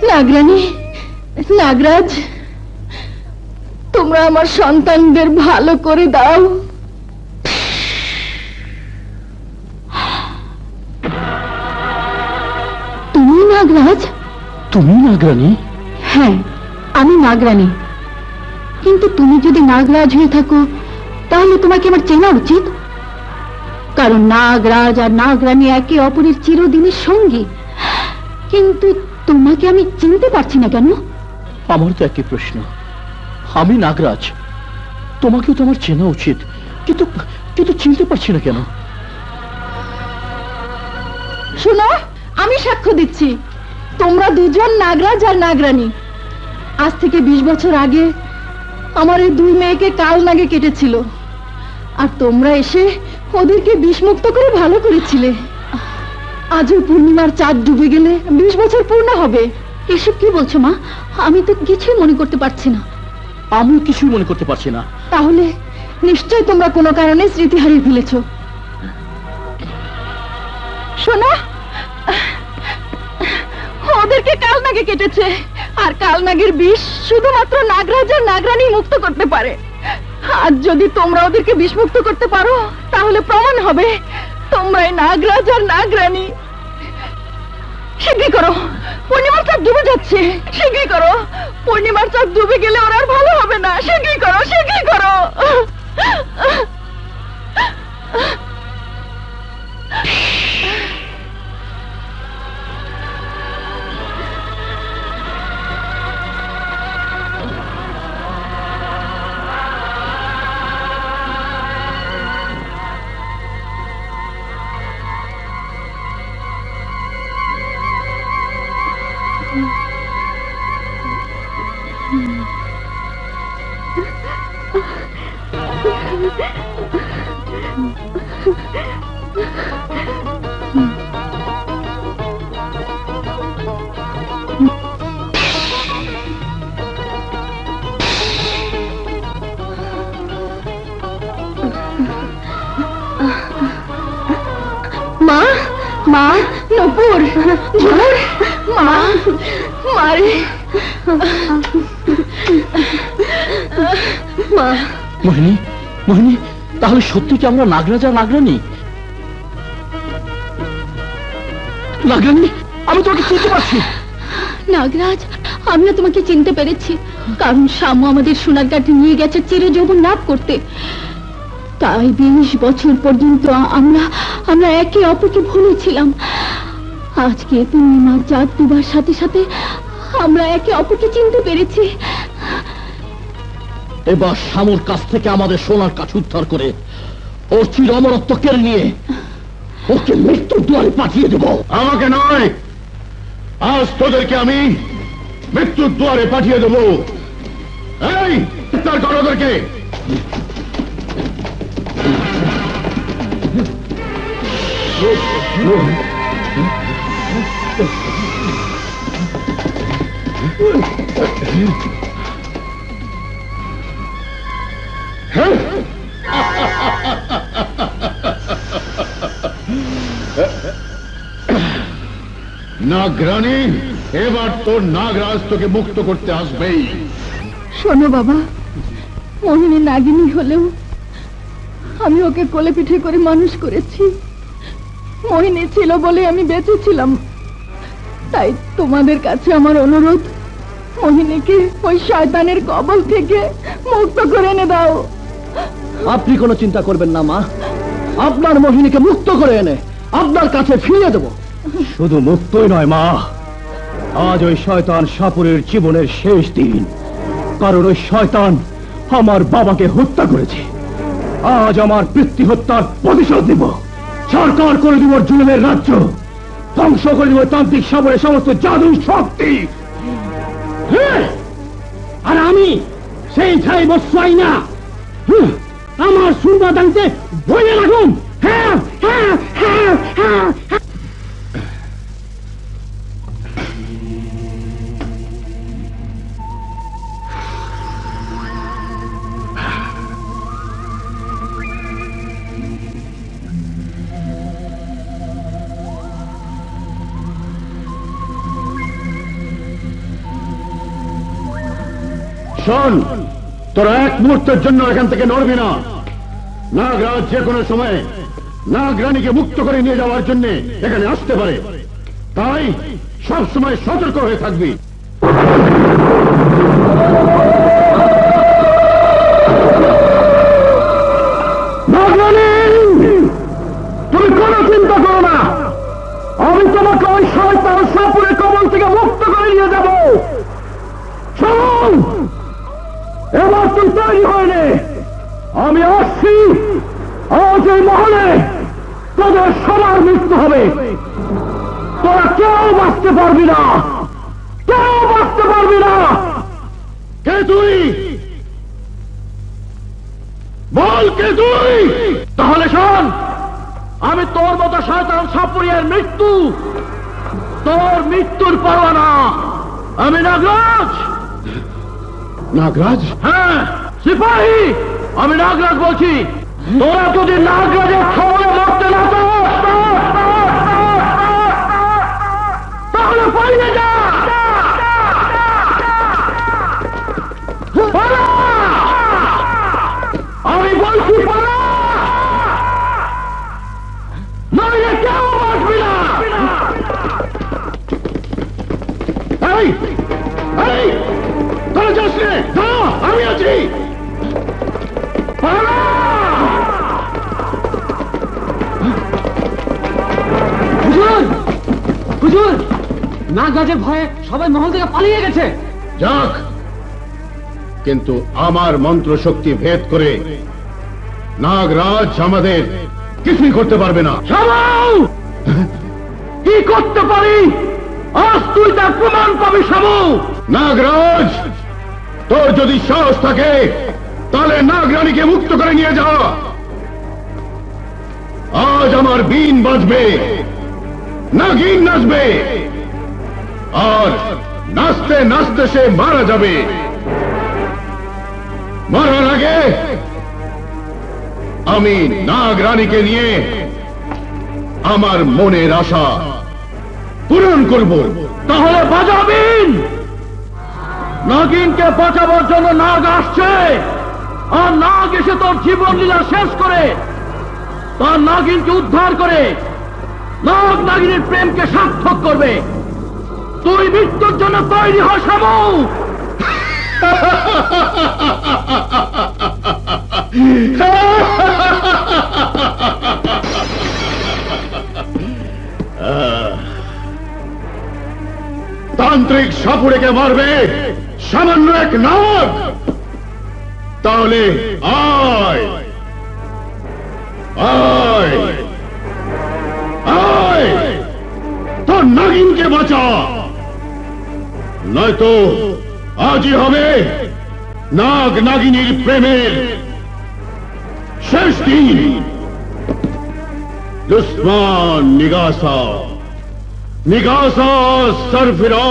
নাগরানী, নাগরাজ, তোমরা আমার সন্তানদের ভালো করে দাও। তুমি নাগরাজ? তুমি নাগরানী? হ্যাঁ, আমি নাগরানী। কিন্তু তুমি যদি নাগরাজ হয়ে থাকো তাহলে তোমাকে আমার চেনা উচিত, কারণ নাগরাজ আর নাগরানী একে অপরের চিরদিনের সঙ্গী। কিন্তু তোমাকে আমি চিনতে পারছি না কেন? আমার তো একই প্রশ্ন। আমি নাগরাজ, তোমাকেও তো আমার চেনা উচিত, কিন্তু কিন্তু চিনতে পারছি না কেন? শোনো, আমি সাক্ষ্য দিচ্ছি, তোমরা দুজন নাগরাজ আর নাগরানী। আজ থেকে 20 বছর আগে আমার এই দুই মেয়েকে কাল নাগে কেটেছিল, আর তোমরা এসে ওদেরকে বিষমুক্ত করে ভালো করেছিলে। আজও পূর্ণিমার চাঁদ ডুবে গেলে 20 বছর পূর্ণ হবে। এসব কি বলছো মা? আমি তো কিছুই মনে করতে পারছি না। আমিও কিছুই মনে করতে পারছি না। তাহলে নিশ্চয় তোমরা কোনো কারণে স্মৃতি হারিয়ে ফেলেছো। শোনো, ওদেরকে কালনাগে কেটেছে, আর কালনাগের বিষ শুধুমাত্র নাগরাজ আর নাগরানী মুক্ত করতে পারে। আজ যদি তোমরা ওদেরকে বিষ মুক্ত করতে পারো তাহলে প্রমাণ হবে তোমরাই নাগরাজ আর নাগরানী। শীঘ্রই করো, পূর্ণিমার চাঁদ ডুবে যাচ্ছে। শীঘ্রই করো, পূর্ণিমার চাঁদ ডুবে গেলে ওরা আর ভালো হবে না। শীঘ্রই করো, শীঘ্রই করো। মা, মা, নূপুর, ঝুমুর, মা, মারে। মা, মোহিনী, মোহিনী, তাহলে সত্যি কি আমরা নাগরাজ আর নাগরানী? নাগরানী, আমি তোমাকে চিনতে পারছি। নাগরাজ, আমিও তোমাকে চিনতে পেরেছি, কারণ শ্যামু আমাদের সোনার কাঠে নিয়ে গেছে চিরযৌবন লাভ করতে। তাই 20 বছর পর্যন্ত আমরা একে অপরকে ভুলেছিলাম। আজকে পূর্ণিমার চাঁদ ডুবার সাথে সাথে আমরা একে অপরকে চিনতে পেরেছি। এবার শ্যামুর কাছ থেকে আমাদের সোনার কাঠ উদ্ধার করে ওর চির অমরত্ব কেড়ে নিয়ে ওকে মৃত্যুর দুয়ারে পাঠিয়ে দেব। আমাকে নয়, আজ তোদেরকে আমি মৃত্যুর দুয়ারে পাঠিয়ে দেব। এই গ্রেফতার করো ওদেরকে। নাগরানী, এবার তোর নাগরাজ তোকে মুক্ত করতে আসবেই। শোনো বাবা, মোহিনী নাগিনী হলেও আমি ওকে কোলে পিঠে করে মানুষ করেছি। মোহিনী ছিল বলে আমি বেঁচে ছিলাম। তাই তোমাদের কাছে আমার অনুরোধ, মোহিনীকে ওই শয়তানের কবল থেকে মুক্ত করে এনে দাও। আপনি কোনো চিন্তা করবেন না মা, আপনার মোহিনীকে মুক্ত করে এনে আপনার কাছে ফিরিয়ে দেব। শুধু মুক্তই নয় মা, আজ ওই শয়তান সাপুরের জীবনের শেষ দিন, কারণ ওই শয়তান আমার বাবাকে হত্যা করেছে। আজ আমার পিতৃ হত্যার প্রতিশোধ দিব। সরকার করে দিব জুলুমের রাজ্য, ধ্বংস করে দিব তান্ত্রিক সাপুরের সমস্ত জাদু শক্তি। আর আমি সেই ছাই বসাই না, আমার সুরবাদানকে বইয়ে রাখুন। হ্যাঁ হ্যাঁ হ্যাঁ হ্যাঁ। শোন, তোরা এক মুহূর্তের জন্য এখান থেকে নড়বি না। নাগরাজ যে কোনো সময় নাগরানীকে মুক্ত করে নিয়ে যাওয়ার জন্য এখানে আসতে পারে, তাই সব সময় সতর্ক হয়ে থাকবি। নাগরানী, তুমি কোনো চিন্তা করো না, আমি তোমাকে ওই শয়তান সাপুরের কবল থেকে মুক্ত করে নিয়ে যাব। শোন, এবার তুই তৈরি হয়ে নে, আমি আসছি। আজ এই মহলে তোদের সবার মৃত্যু হবে, তোরা কেউ বাঁচতে পারবি না, কেউ বাঁচতে পারবি না। কে তুই? বল কে তুই? তাহলে শোন, আমি তোর মতো শয়তান সাপুরিয়ার মৃত্যু, তোর মৃত্যুর পরোয়ানা। আমি নাগরাজ। নাগরাজ? হ্যাঁ সিপাহী, আমি নাগরাজ বলছি। তোরা যদি নাগরাজের খবরে মরতে না চাস তাহলে পালিয়ে যা। পালা! আমি বলছি পালা, নইলে কেউ বাঁচবি না। এই এই, তোরা যাস রে, আমি আছি। পালা! হুজুর, হুজুর, নাগরাজের ভয়ে সবাই মহল থেকে পালিয়ে গেছে। যাক, কিন্তু আমার মন্ত্র শক্তি ভেদ করে নাগরাজ আমাদের কিছুই করতে পারবে না। কি করতে পারি আজ তুই তার প্রমাণ পাবি শামু। নাগরাজ, তোর যদি সাহস থাকে তাহলে নাগরানীকে মুক্ত করে নিয়ে যা। আজ আমার বীণ বাজবে, নাগিন নাচবে, আর নাচতে নাচতে সে মারা যাবে। মরার আগে আমি নাগরানীকে নিয়ে আমার মনের আশা পূরণ করব। তাহলে বাজাবিন, নাগিনকে বাঁচাবার জন্য নাগ আসছে, সুন্দর জীবন লীলা শেষ করে তার নাগিনকে উদ্ধার করে নাগ নাগিনীর প্রেমকে সার্থক করবে। তুই মৃত্যুর জন্য তৈরি হ শামু। তান্ত্রিক সাপুড়েকে মারবে সামান্য এক নাগ? তাহলে আয় আয় আয়, তোর নাগিনকে বাঁচা, নয়তো আজই হবে নাগ নাগিনীর প্রেমের শেষ দিন। দুশ্মন নিগাসা, নিগাসা সরফিরা,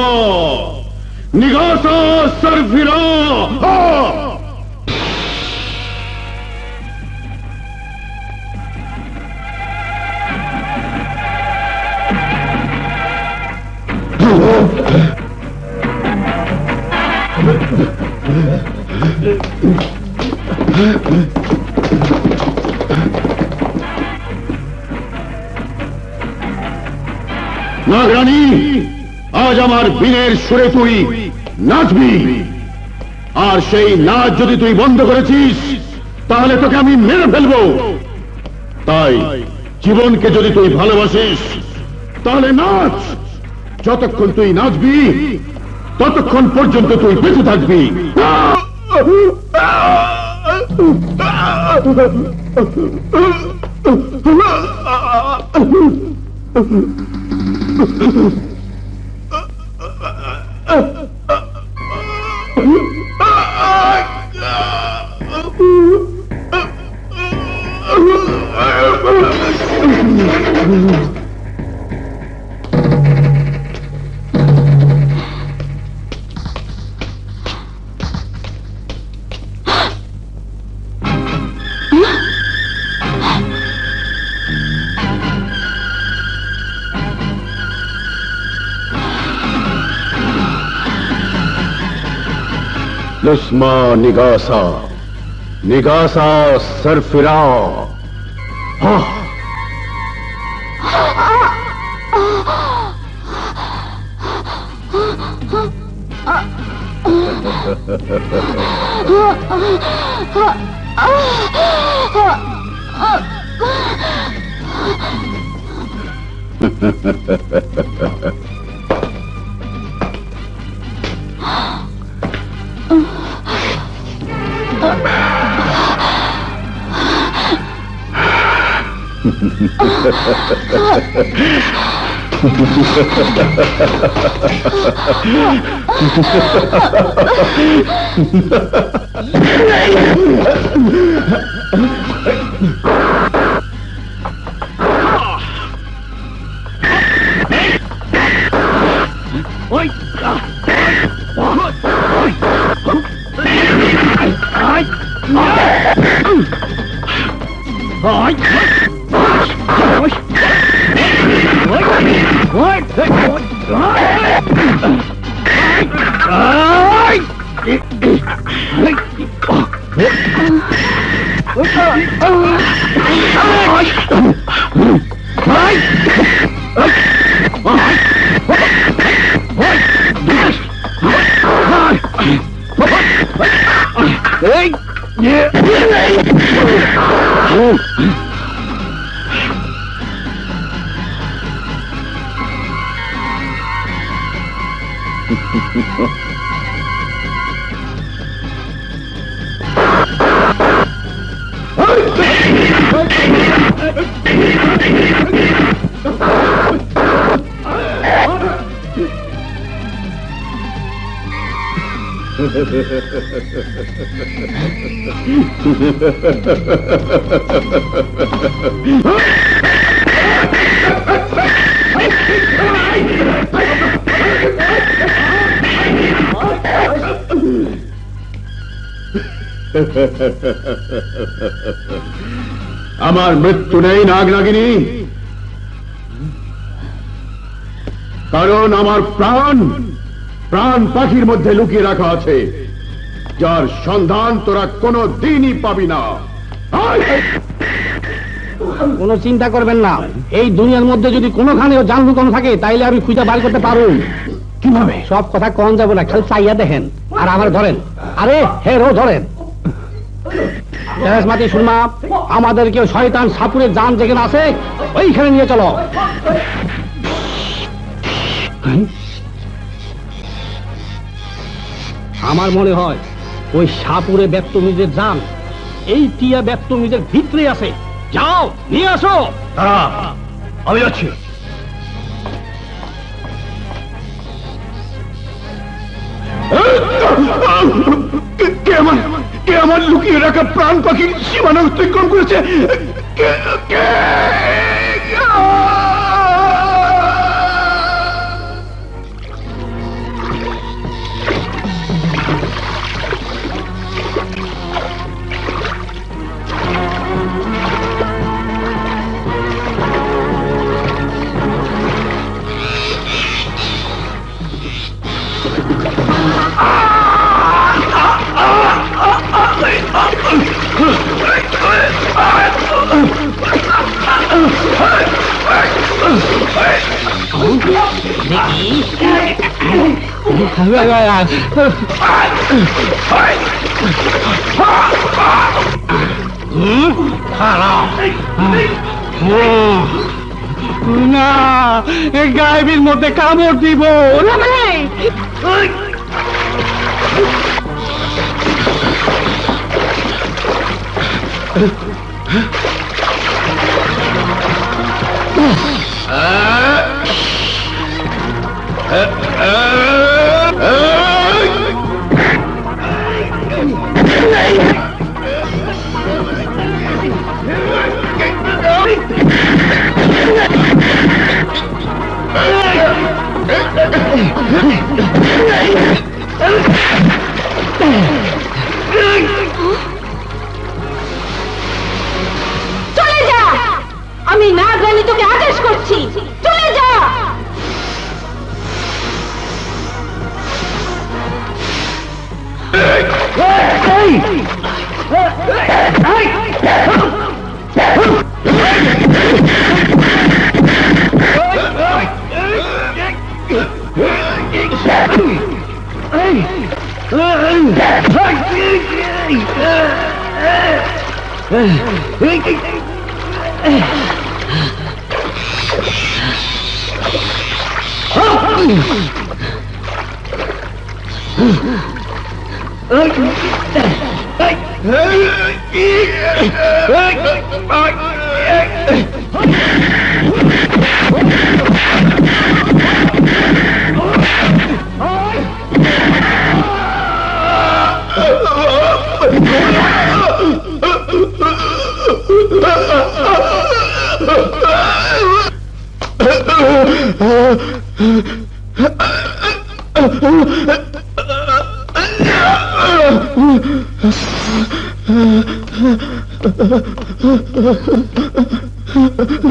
নিগাসা সরফিরা। নাগরানী, আজ আমার বীণের সুরে তুই নাচবি, আর সেই নাচ যদি তুই বন্ধ করেছিস তাহলে তোকে আমি মেরে ফেলবো। তাই জীবনকে যদি তুই ভালোবাসিস তাহলে নাচ। যতক্ষণ তুই নাচবি ততক্ষণ পর্যন্ত তুই বেঁচে থাকবি। लुस्मा निगासा, निगासा सरफिरा। আমার মৃত্যু নেই নাগ নাগিনী, কারণ আমার প্রাণ প্রাণ পাখির মধ্যে লুকিয়ে রাখা আছে, যার সন্ধান তোরা কোনো দিনই পাবি না। কোনো চিন্তা করবেন না, এই দুনিয়ার মধ্যে যদি কোনোখানেও জান লুকানো থাকে তাইলে আমি খুঁজে বার করতে পারুন। কিভাবে? সব কথা কন যাবো না, খালি চাইয়া দেখেন আর আমার ধরেন। আরে হে রো ধরেন। মাতি শুনমা, আমাদেরকে শয়তান সাপুরের জান যেখানে আছে ওইখানে নিয়ে চলো। আমার মনে হয় ওই সাপুরে ব্যক্তমিজের জান এই টিয়া ব্যক্তমিজের ভিতরে আছে। যাও নিয়ে আসো। আমি যাচ্ছি। কে আমার লুকিয়ে রাখা প্রাণ পাখির সীমানা অতিক্রম করেছে? না, গায়েবের মধ্যে কামড় দিব। চলে যা, আমি না জানি তোকে আদেশ করছি, চলে যা।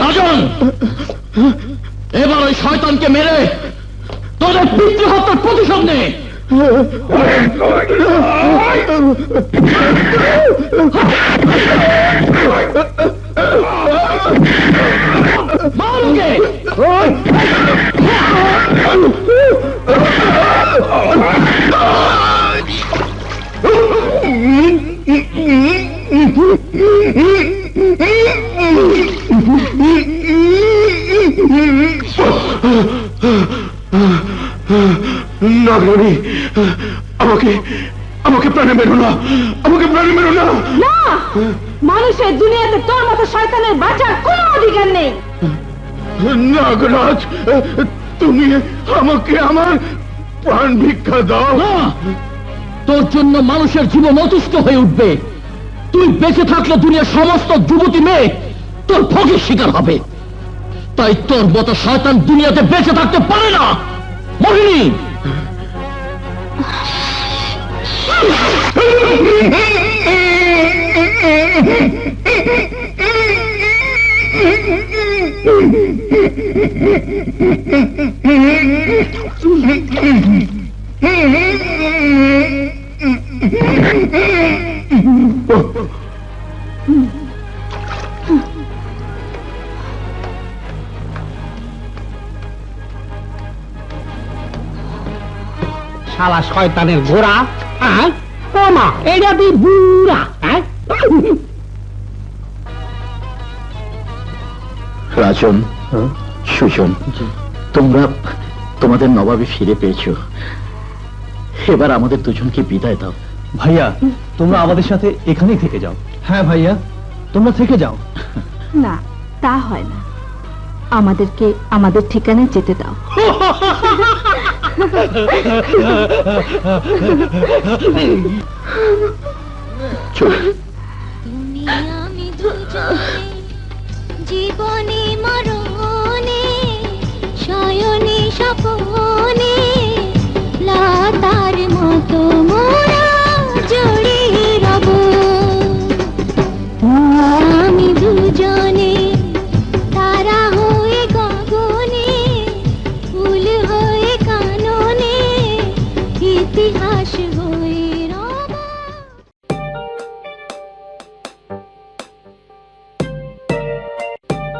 রাজন, এবার ওই শয়তানকে মেরে তোদের পিতৃহত্যার প্রতিশোধ নে। নাগরানী, আমাকে আমাকে প্রাণে মেরো না, আমাকে প্রাণে মেরো না। না, মানুষের দুনিয়াতে তোর মতো শয়তানের বাঁচার কোনো অধিকার নেই। নাগরাজ, তুমি আমাকে আমার প্রাণ ভিক্ষা দাও। তোর জন্য মানুষের জীবন অতিষ্ঠ হয়ে উঠবে। তুই বেঁচে থাকলে দুনিয়ার সমস্ত যুবতী মেয়ে তোর ভোগের শিকার হবে। তাই তোর মতো শয়তান দুনিয়াতে বেঁচে থাকতে পারে না। মোহিনী, শালা শয়তানের ঘোড়া, হ্যাঁ ও মা এটা তুই বুড়া, হ্যাঁ রাজন, সুজন, তোমরা তোমাদের নবাবে ফিরে পেয়েছো। এবার আমাদের দুজনকে বিদায় দাও। ভাইয়া তোমরা আমাদের সাথে এখানেই থেকে যাও। হ্যাঁ ভাইয়া, তোমরা থেকে যাও। না, তা হয় না, আমাদেরকে আমাদের ঠিকানায় যেতে দাও। চলো। তুমি আমি দুজনে জীবনে মরণে শয়নে স্বপনে লতার মতো মোরা জড়িয়ে রব। আমি দুজনে তারা হয়ে গগনে ফুল হয়ে কাননে ইতিহাস হয়ে